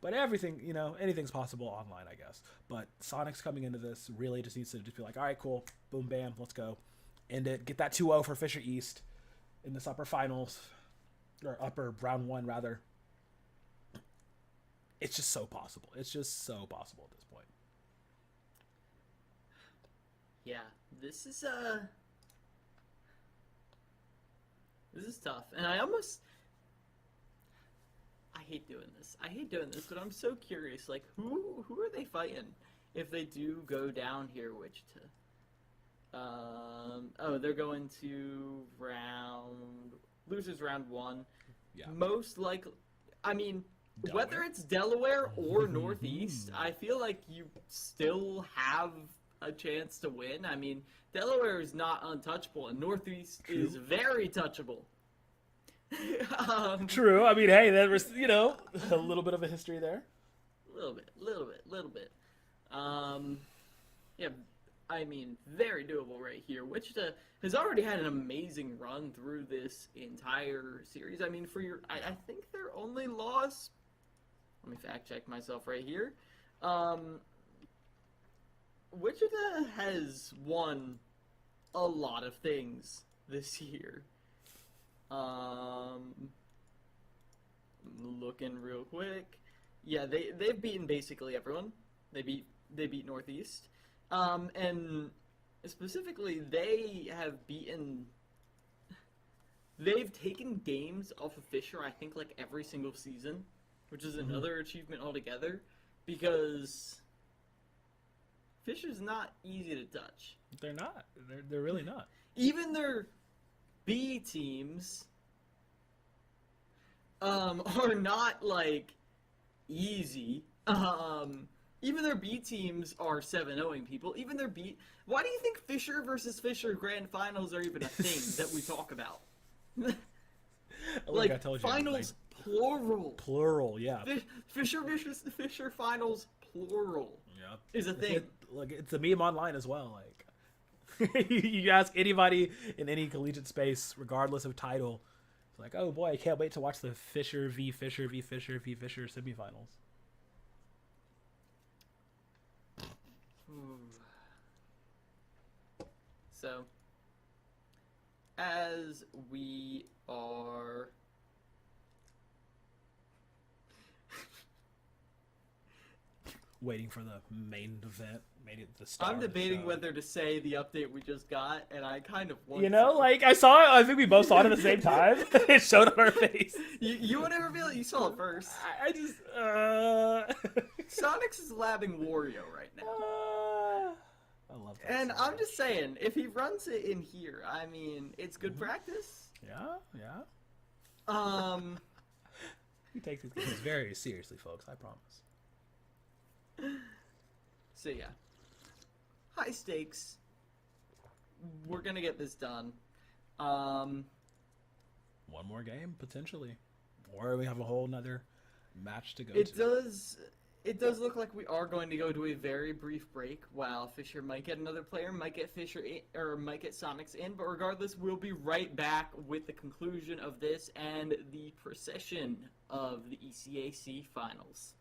But everything, anything's possible online, I guess. But Sonics coming into this really just needs to just be like, all right, cool, boom, bam, let's go. End it. Get that 2-0 for Fisher East in this upper finals, or upper round 1, rather. It's just so possible. It's just so possible at this point. Yeah, this is tough. And I hate doing this, but I'm so curious. Like, who are they fighting if they do go down here, Wichita? They're going to losers round 1. Yeah. Most likely, I mean, whether it's Delaware or Northeast, I feel like you still have a chance to win. I mean, Delaware is not untouchable, and Northeast is very touchable. True. I mean, hey, there was, a little bit of a history there. Little bit. Yeah, I mean, very doable right here. Wichita has already had an amazing run through this entire series. I mean, I think their only loss, let me fact check myself right here. Wichita has won a lot of things this year. Looking real quick. Yeah, they've beaten basically everyone. They beat Northeast. And specifically they've taken games off of Fisher, I think, like every single season, which is another achievement altogether, because Fisher's not easy to touch. They're not. They're really not. Even their B teams are not like easy. Even their B teams are 7-0ing people. Why do you think Fisher versus Fisher grand finals are even a thing that we talk about? Like I told you, finals plural. Plural, yeah. Fisher versus Fisher finals plural. Yep. Is a thing. Look, it's a meme online as well. Like, you ask anybody in any collegiate space, regardless of title, it's like, oh boy, I can't wait to watch the Fisher v. Fisher v. Fisher v. Fisher semifinals. So, as we are waiting for the main event, the star I'm of the debating show. whether to say the update we just got, and I kind of want like I saw it. I think we both saw it at the same time. It showed on our face. You would never reveal it. You saw it first. I just Sonics is labbing Wario right now. I love that. And so I'm much. just saying, if he runs it in here, I mean, it's good practice. Yeah. He takes these games very seriously, folks. I promise. So yeah, high stakes, we're gonna get this done. One more game potentially, or we have a whole nother match to go to. It does look like we are going to go to a very brief break. While Fisher might get another player, might get Fisher in, or might get Sonics in, but regardless, we'll be right back with the conclusion of this and the procession of the ECAC finals.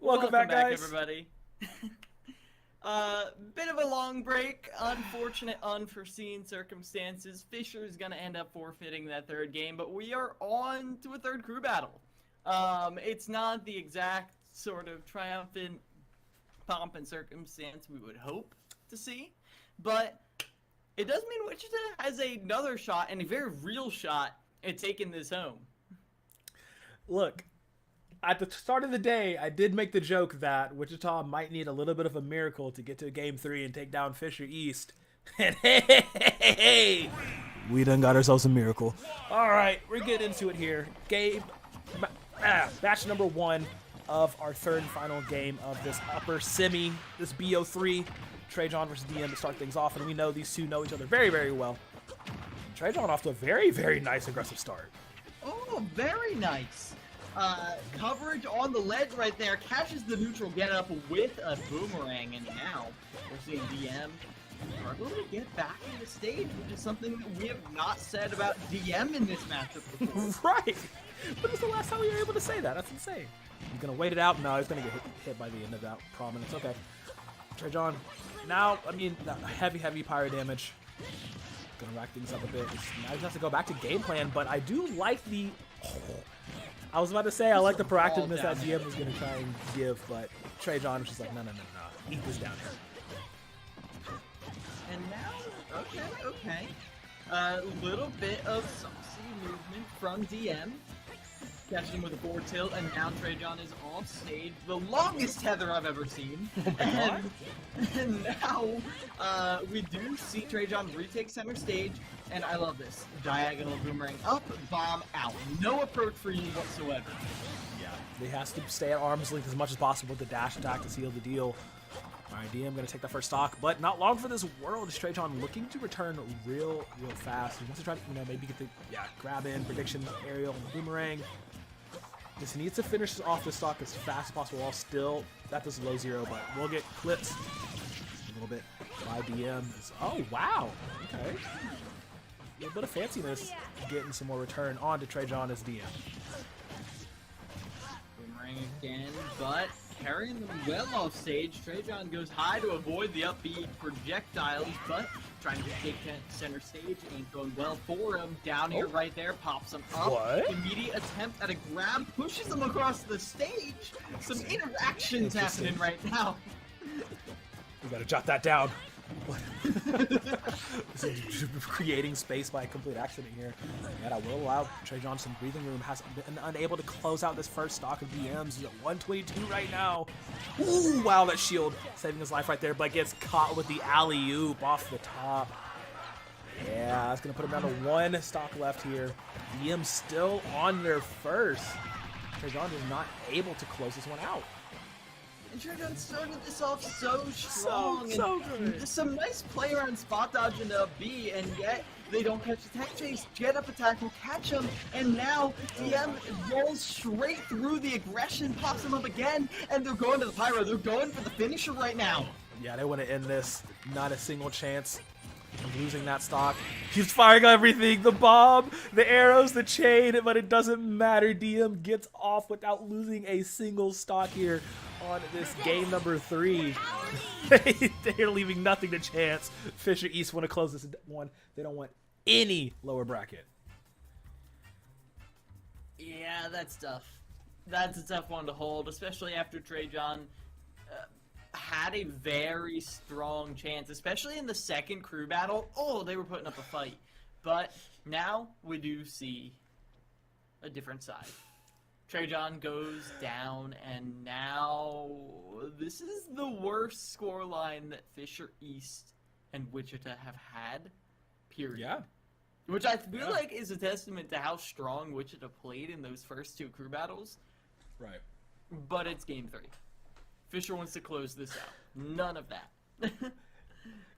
Welcome back, guys. everybody. Bit of a long break. Unfortunate, unforeseen circumstances. Fisher is going to end up forfeiting that third game, but we are on to a third crew battle. It's not the exact sort of triumphant pomp and circumstance we would hope to see, but it does mean Wichita has another shot, and a very real shot, at taking this home. Look, at the start of the day, I did make the joke that Wichita might need a little bit of a miracle to get to Game 3 and take down Fisher East. And hey, we done got ourselves a miracle. All right, we're getting into it here. Match number 1 of our third and final game of this upper semi, this BO3. Trajan versus DM to start things off, and we know these two know each other very, very well. Trajan off to a very, very nice aggressive start. Oh, very nice. Coverage on the ledge right there, catches the neutral get up with a boomerang, and now we're seeing DM struggle to get back in the stage, which is something that we have not said about DM in this matchup before. Right. When was the last time we were able to say that? That's insane. He's going to wait it out. No, he's going to get hit by the end of that prominence. Okay. Trajan, now, I mean, heavy pyro damage. Gonna rack things up a bit. Now he has to go back to game plan, but I do like the... I was about to say I like the proactiveness that GM was gonna try and give, but Trajan was just like, no. Eat this down here. And now, okay. A little bit of saucy movement from DM. Catching him with a forward tilt, and now Trajan is off stage. The longest tether I've ever seen. And now we do see Trajan retake center stage, and I love this. Diagonal boomerang up, bomb out. No approach for you whatsoever. Yeah, he has to stay at arm's length as much as possible with the dash attack to seal the deal. Alright, DM gonna take the first stock, but not long for this world. Is Trajan looking to return real fast. He wants to try to, maybe get the grab in, prediction, aerial, and boomerang. Just needs to finish off the stock as fast as possible while still at this low 0, but we'll get clips a little bit by DM. Oh, wow. Okay. A little bit of fanciness getting some more return on to Trajan as DM. Boomerang again, but carrying them well off stage. Trajan goes high to avoid the upbeat projectiles, but trying to take center stage ain't going well for him. Down here right there, pops him up. What? Immediate attempt at a grab, pushes him across the stage. Some interactions happening right now. We gotta jot that down. Creating space by a complete accident here. And I will allow Trajan some breathing room. Has been unable to close out this first stock of DMs. He's at 122 right now. Ooh, wow, that shield saving his life right there, but gets caught with the alley-oop off the top. Yeah, that's gonna put him down to 1 stock left here. DM still on their first. Trajan is not able to close this one out. And Trajan started this off so strong. So good. Some nice play around spot dodge into B, and yet they don't catch the tech chase. Get up attack will catch him, and now DM rolls straight through the aggression, pops him up again, and they're going to the pyro. They're going for the finisher right now. Yeah, they want to end this. Not a single chance of losing that stock. He's firing everything. The bomb, the arrows, the chain, but it doesn't matter. DM gets off without losing a single stock here on this game number 3. They're leaving nothing to chance. Fisher East want to close this one. They don't want any lower bracket. Yeah, that's tough. That's a tough one to hold, especially after Trajan had a very strong chance, especially in the second crew battle. Oh, they were putting up a fight. But now we do see a different side. Trajan goes down, and now this is the worst scoreline that Fisher East and Wichita have had, period. Yeah. Which I feel like is a testament to how strong Wichita played in those first 2 crew battles. Right. But it's game 3. Fisher wants to close this out. None of that.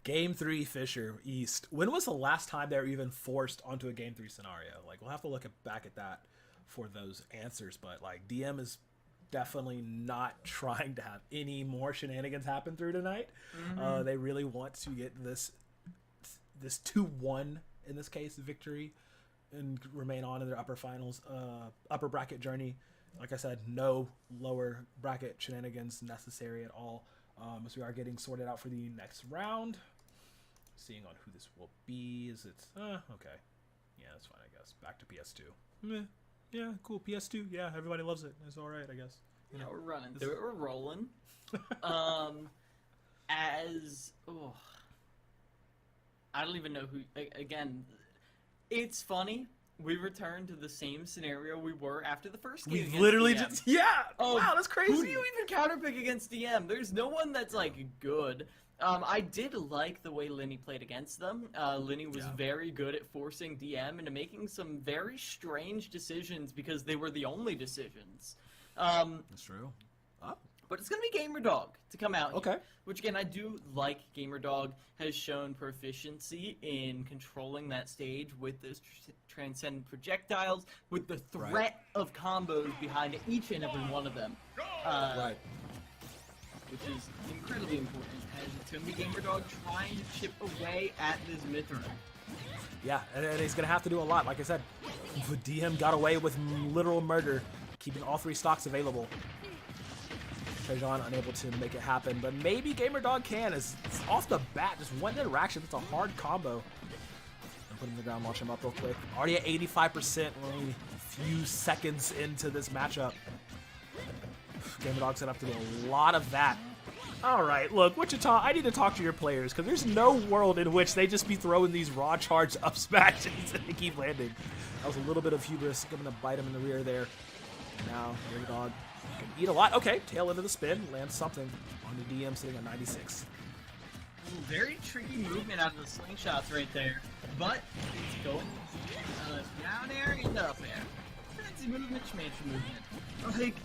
Game 3 Fisher East. When was the last time they were even forced onto a game 3 scenario? Like, we'll have to look back at that for those answers, but like DM is definitely not trying to have any more shenanigans happen through tonight. They really want to get this 2-1 in this case victory and remain on in their upper finals, upper bracket journey like I said, no lower bracket shenanigans necessary at all. As we are getting sorted out for the next round. Seeing on who this will be. Is it... okay. Yeah, that's fine, I guess. Back to PS2. Meh. Yeah, cool. PS2. Yeah, everybody loves it. It's alright, I guess. You know, we're running through it. We're rolling. I don't even know who... Again, it's funny. We returned to the same scenario we were after the first game. We literally DM. just... Yeah! Wow, that's crazy! Who do you even counterpick against DM? There's no one that's, like, good. I did like the way Lenny played against them. Lenny was very good at forcing DM into making some very strange decisions because they were the only decisions. That's true. Oh. But it's going to be GamerDog to come out Okay. here, which, again, I do like. GamerDog has shown proficiency in controlling that stage with those transcendent projectiles, with the threat of combos behind each and every one of them. Right. Which is incredibly important, as it's going to be GamerDog trying to chip away at this mid threat. Yeah, and he's going to have to do a lot. Like I said, the DM got away with literal murder, keeping all 3 stocks available. Trajan unable to make it happen, but maybe GamerDog can. It's off the bat, just one interaction. It's a hard combo. I'm putting the ground, launch him up real quick. Already at 85%, we're only a few seconds into this matchup. GamerDog's gonna have to do a lot of that. All right, look, Wichita, I need to talk to your players, because there's no world in which they just be throwing these raw charge up smashes and they keep landing. That was a little bit of hubris, gonna bite him in the rear there. Now, GamerDog can eat a lot. Okay, tail into the spin, lands something on the DM sitting at 96. Very tricky movement out of the slingshots right there, but it's going down air and up air. Fancy movement, schmancy movement. Like,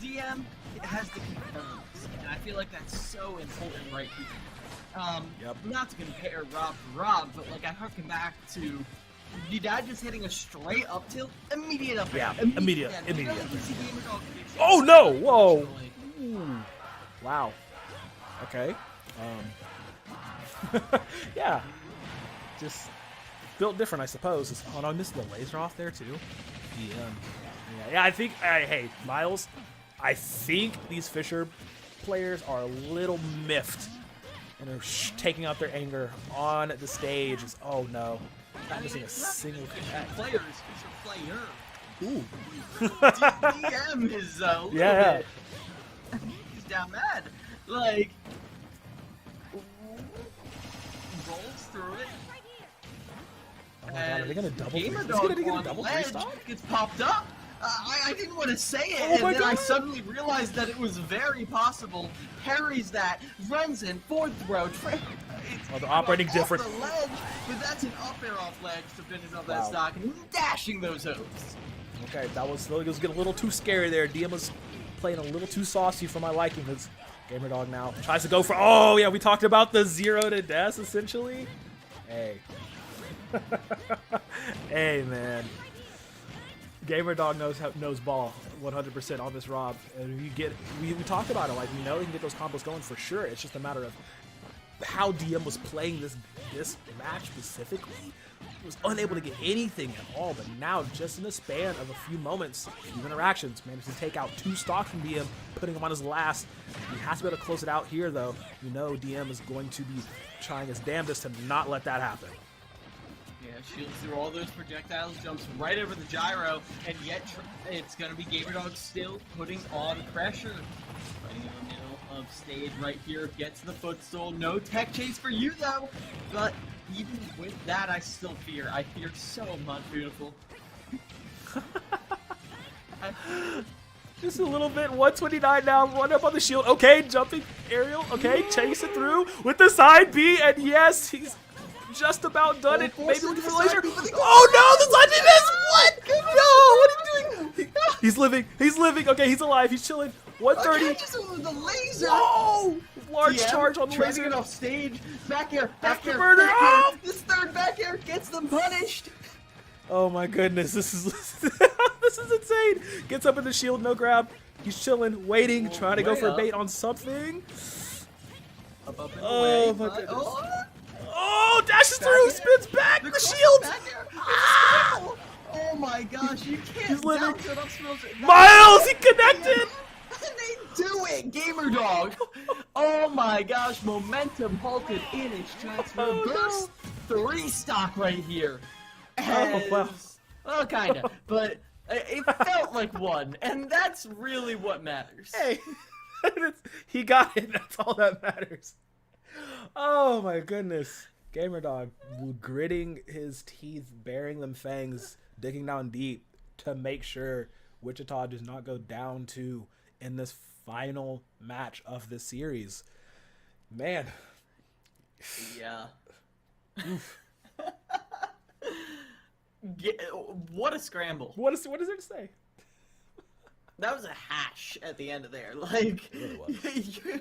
DM has the confirms, and I feel like that's so important right here. Not to compare Rob to Rob, but like I harken back to Dad just hitting a straight up tilt, immediate up air. Yeah, immediate. Oh no! Whoa! Ooh. Wow. Okay. Yeah. Just built different, I suppose. Oh no, I missed the laser off there too. Yeah, I think. Hey, Miles. I think these Fisher players are a little miffed and are taking out their anger on the stage. Oh no. Not missing a single players, Fisher player. Ooh. DM is a little bit. He's down mad. Like, rolls through it. Oh my god, are they gonna double? GamerDog on double ledge gets popped up. I didn't want to say it, and then I suddenly realized that it was very possible. Parries that, runs in, forward throw. They're operating different. The ledge, but that's an up air off ledge to finish off that stock and dashing those hooks. Okay, that was getting a little too scary there. DM was playing a little too saucy for my liking. It's GamerDog now tries to go for. Oh yeah, we talked about the 0 to death essentially. Hey, hey man. GamerDog knows ball 100% on this Rob, and we talked about it. Like, we know he can get those combos going for sure. It's just a matter of how DM was playing this match specifically. He was unable to get anything at all, but now just in the span of a few moments, a few interactions, managed to take out 2 stocks from DM, putting him on his last. He has to be able to close it out here, though. You know DM is going to be trying his damnedest to not let that happen. Yeah, shields through all those projectiles, jumps right over the gyro, and yet it's going to be GamerDog still putting on pressure. Right in the middle of stage right here, gets the footstool. No tech chase for you, though. But even with that, I still fear. I fear so much, beautiful. Just a little bit. 129 now. Run up on the shield. Okay, jumping aerial. Okay, chase it through with the side B, and yes, he's just about done it. Maybe looking for the laser. Oh no, the side B missed! What? No, what are you doing? He's living. He's living. Okay, he's alive. He's chilling. 130. Just the laser. Whoa! Large charge on the laser. It off stage. Back air. Back air. Afterburner. Oh! This third back air gets them punished. Oh my goodness, this is this is insane. Gets up in the shield, no grab. He's chilling, waiting, trying to go for a bait on something. Up in the oh way, my goodness. Oh, oh, dashes through, spins back, the shield. Ah! Oh my gosh, you can't He's living. bounce it up smells. Miles, he connected. And they do it, Gamer Dog. Oh my gosh, momentum halted in its tracks. Reverse 3 stock right here. Oh, wow. Well, kinda, but it felt like one, and that's really what matters. Hey, he got it. That's all that matters. Oh my goodness. Gamer Dog gritting his teeth, baring them fangs, digging down deep to make sure Wichita does not go down 2 in this final match of the series. Man. Yeah. What a scramble. What is there to say? That was a hash at the end of there. Like, It really was.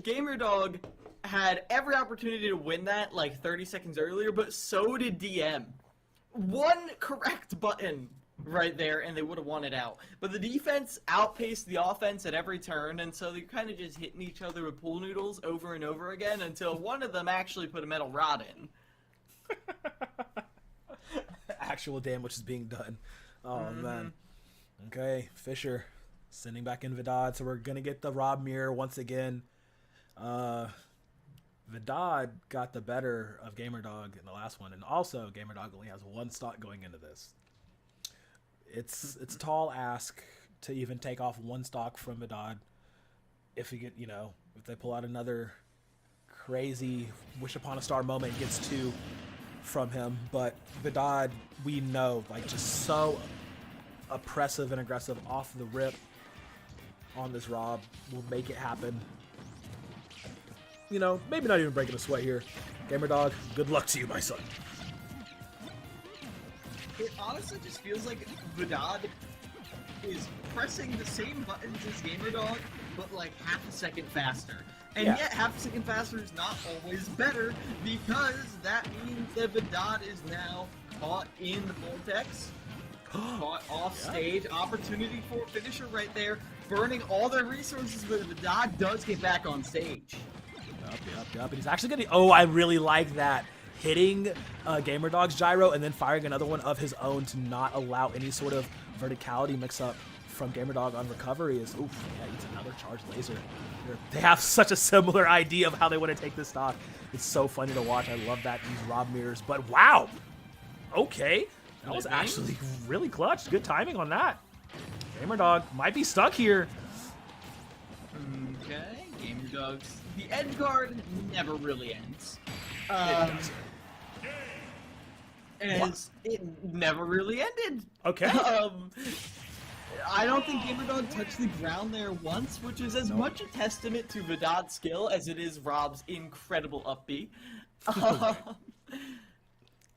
Gamer Dog had every opportunity to win that like 30 seconds earlier, but so did DM. One correct button right there, and they would have won it out. But the defense outpaced the offense at every turn, and so they're kind of just hitting each other with pool noodles over and over again until one of them actually put a metal rod in. Actual damage is being done. Oh, man. Okay, Fisher sending back in Vidad, so we're going to get the Rob mirror once again. Vidad got the better of Gamer Dog in the last one, and also Gamer Dog only has 1 stock going into this. It's a tall ask to even take off 1 stock from Vidad. If you get, if they pull out another crazy wish upon a star moment, gets 2 from him, but Vidad, we know, like, just so oppressive and aggressive off the rip on this Rob, will make it happen. Maybe not even breaking a sweat here. Gamer Dog, good luck to you, my son. It honestly just feels like Vidad is pressing the same buttons as Gamer Dog, but like half a second faster. And yet half a second faster is not always better, because that means that Vidad is now caught in the vortex, caught off stage, opportunity for a finisher right there, burning all their resources, but Vidad does get back on stage. Yup. And he's actually going to... Oh, I really like that. Hitting Gamer Dog's gyro and then firing another one of his own to not allow any sort of verticality mix-up from Gamer Dog on recovery is... Oof, yeah, it's another charged laser. They have such a similar idea of how they want to take this stock. It's so funny to watch. I love that, these Rob mirrors. But wow! Okay. That was actually really clutch. Good timing on that. Gamer Dog might be stuck here. Okay, Gamer Dog's... The end card never really ends. It never really ended. Okay. I don't think Gamer Dog touched the ground there once, which is as much a testament to Vidad's skill as it is Rob's incredible up B.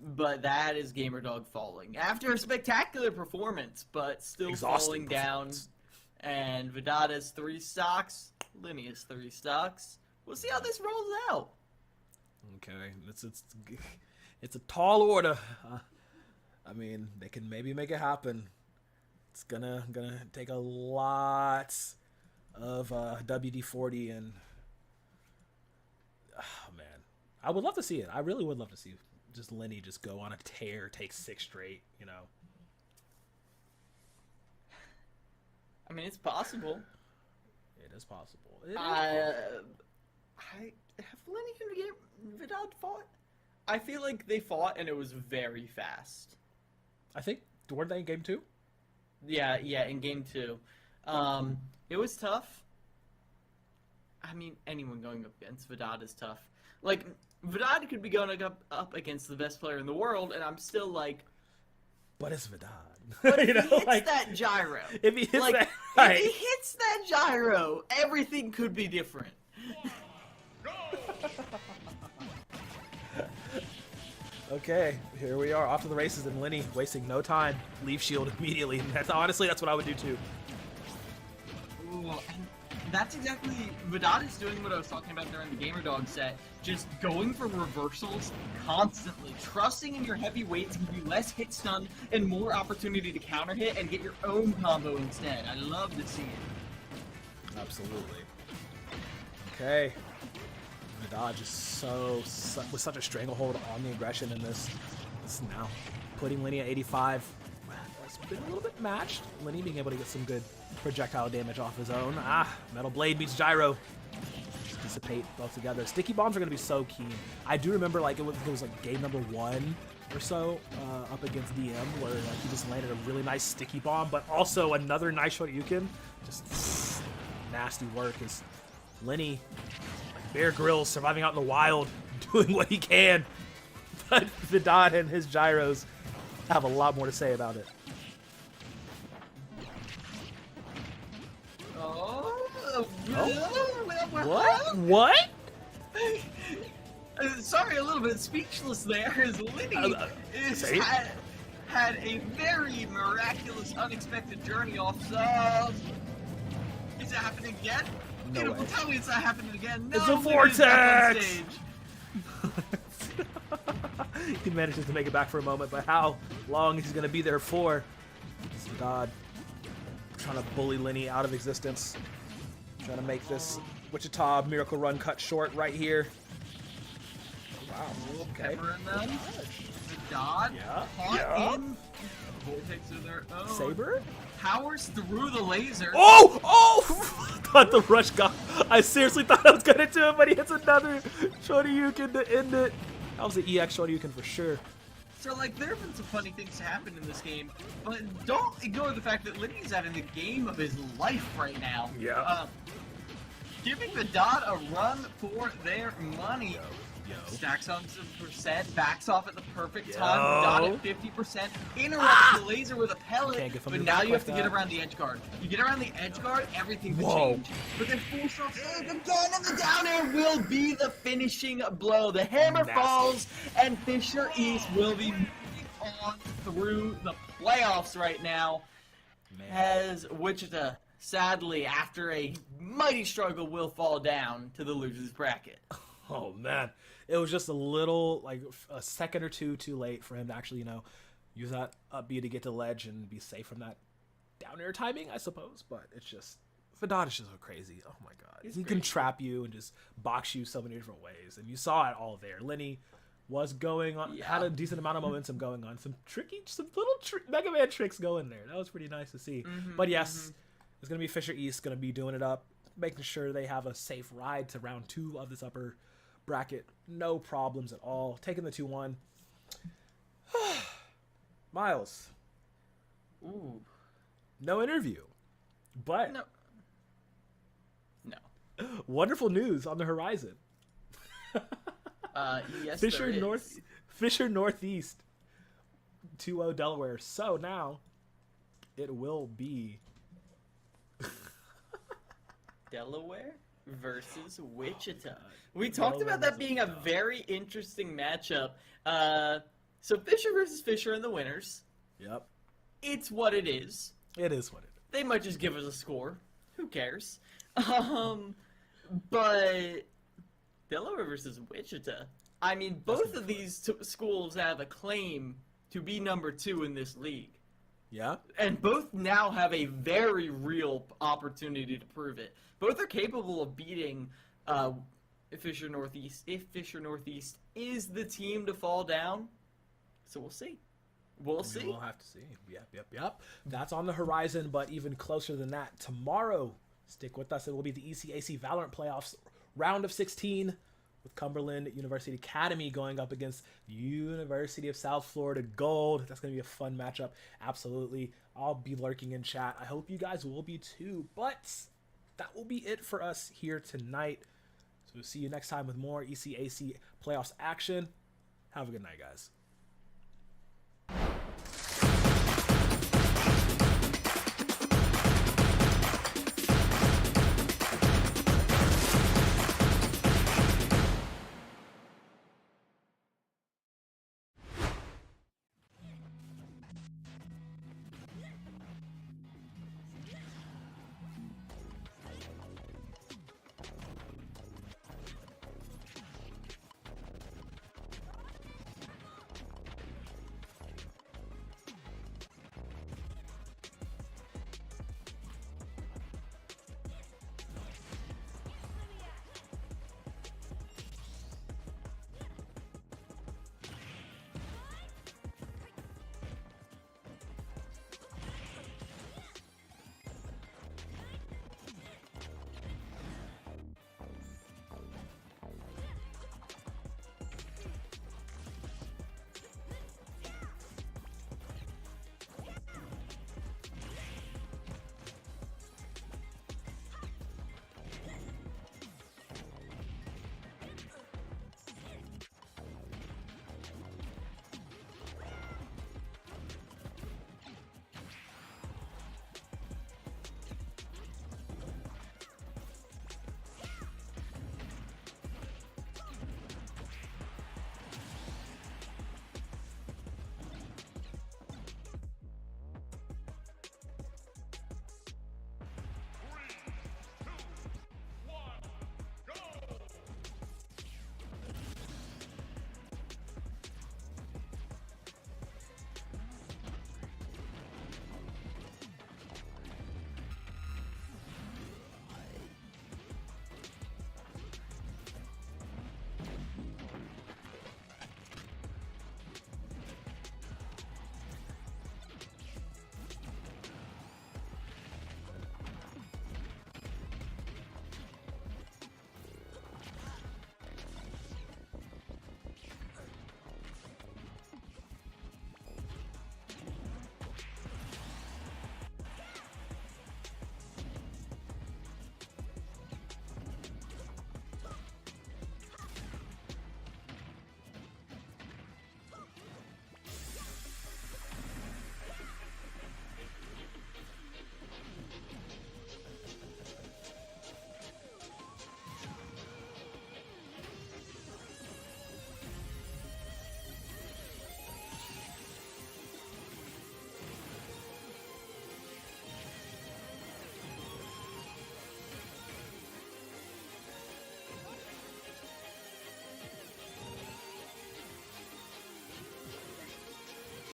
But that is Gamer Dog falling after a spectacular performance, but still Exhausting falling down. And Vidad has 3 stocks. Lenny has 3 stocks. We'll see how this rolls out. Okay, it's a tall order. I mean, they can maybe make it happen. It's gonna take a lot of WD-40 and oh man, I would love to see it. I really would love to see just Lenny just go on a tear, take 6 straight. I mean, it's possible. It is possible. Have Lenny and Vidad fought? I feel like they fought and it was very fast. I think, weren't they in game 2? Yeah, in game 2. It was tough. I mean, anyone going up against Vidad is tough. Like, Vidad could be going up against the best player in the world, and I'm still like... But it's Vidad. But if he hits that gyro... If he hits that... If he hits that gyro, everything could be different. Okay, here we are, off to the races, and Lenny wasting no time. Leaf shield immediately. And honestly, that's what I would do too. Ooh, and that's exactly... Vidad is doing what I was talking about during the Gamer Dog set. Just going for reversals constantly. Trusting in your heavy weight to give you less hit stun and more opportunity to counter hit and get your own combo instead. I love to see it. Absolutely. Okay. Vidad just with such a stranglehold on the aggression in this. This now putting Lenny at 85. It's been a little bit matched. Lenny being able to get some good projectile damage off his own. Metal Blade beats Gyro. Just dissipate both together. Sticky bombs are going to be so keen. I do remember like it was like game number 1 or so up against DM where like he just landed a really nice sticky bomb, but also another nice Shoryuken. Just nasty work as Lenny, like Bear Grylls, surviving out in the wild, doing what he can. But Vidot and his gyros have a lot more to say about it. What? What? Sorry, a little bit speechless there, as Lenny had a very miraculous, unexpected journey off sub. Is it happening again? No way. Tell me it's not happening again. No, It's a Lenny's back on vortex! stage. He manages to make it back for a moment, but how long he's going to be there for? God, trying to bully Lenny out of existence. Trying to make this Wichita Miracle Run cut short right here. Wow, okay. Dod, Yeah. caught in vortex of their own. Saber? Powers through the laser. Oh! Oh! Thought the rush got. I seriously thought I was going to do it, but he hits another Shoryuken to end it. That was the EX Shoryuken for sure. So, like, there have been some funny things to happen in this game, but don't ignore the fact that Lenny's having the game of his life right now. Yeah. Giving the Dot a run for their money. Stacks on some percent, backs off at the perfect time. Dot at 50%, interrupts the laser with a pellet, but now you have to get around the edge guard. You get around the edge guard, everything will change. But then force off again, and the down air will be the finishing blow. The hammer falls, and Fisher East will be moving on through the playoffs right now. As Wichita, sadly, after a mighty struggle, will fall down to the losers bracket. Oh man, it was just a little, like a second or two too late for him to actually, use that up B to get to ledge and be safe from that down air timing, I suppose. But it's just, Vidot is just so crazy. Oh my god, he can trap you and just box you so many different ways, and you saw it all there. Lenny was going on, had a decent amount of momentum going on, some little Mega Man tricks going there. That was pretty nice to see. But yes, it's gonna be Fisher East gonna be doing it up, making sure they have a safe ride to round 2 of this upper bracket. No problems at all. Taking the 2-1. Miles. Ooh. No interview. But No. Wonderful news on the horizon. Yes, Fisher Northeast 2-0 Delaware. So now it will be Delaware versus Wichita. We talked about that being a very interesting matchup. So Fisher versus Fisher in the winners. Yep. It's what it is. It is what it is. They might just give us a score. Who cares? But Delaware versus Wichita. I mean, both of these schools have a claim to be number 2 in this league. Yeah. And both now have a very real opportunity to prove it. Both are capable of beating Fisher Northeast if Fisher Northeast is the team to fall down. So we'll see. We'll see. We'll have to see. Yep. That's on the horizon, but even closer than that, tomorrow, stick with us. It will be the ECAC Valorant Playoffs round of 16 with Cumberland University Academy going up against University of South Florida Gold. That's going to be a fun matchup. Absolutely. I'll be lurking in chat. I hope you guys will be too. But that will be it for us here tonight. So we'll see you next time with more ECAC Playoffs action. Have a good night, guys.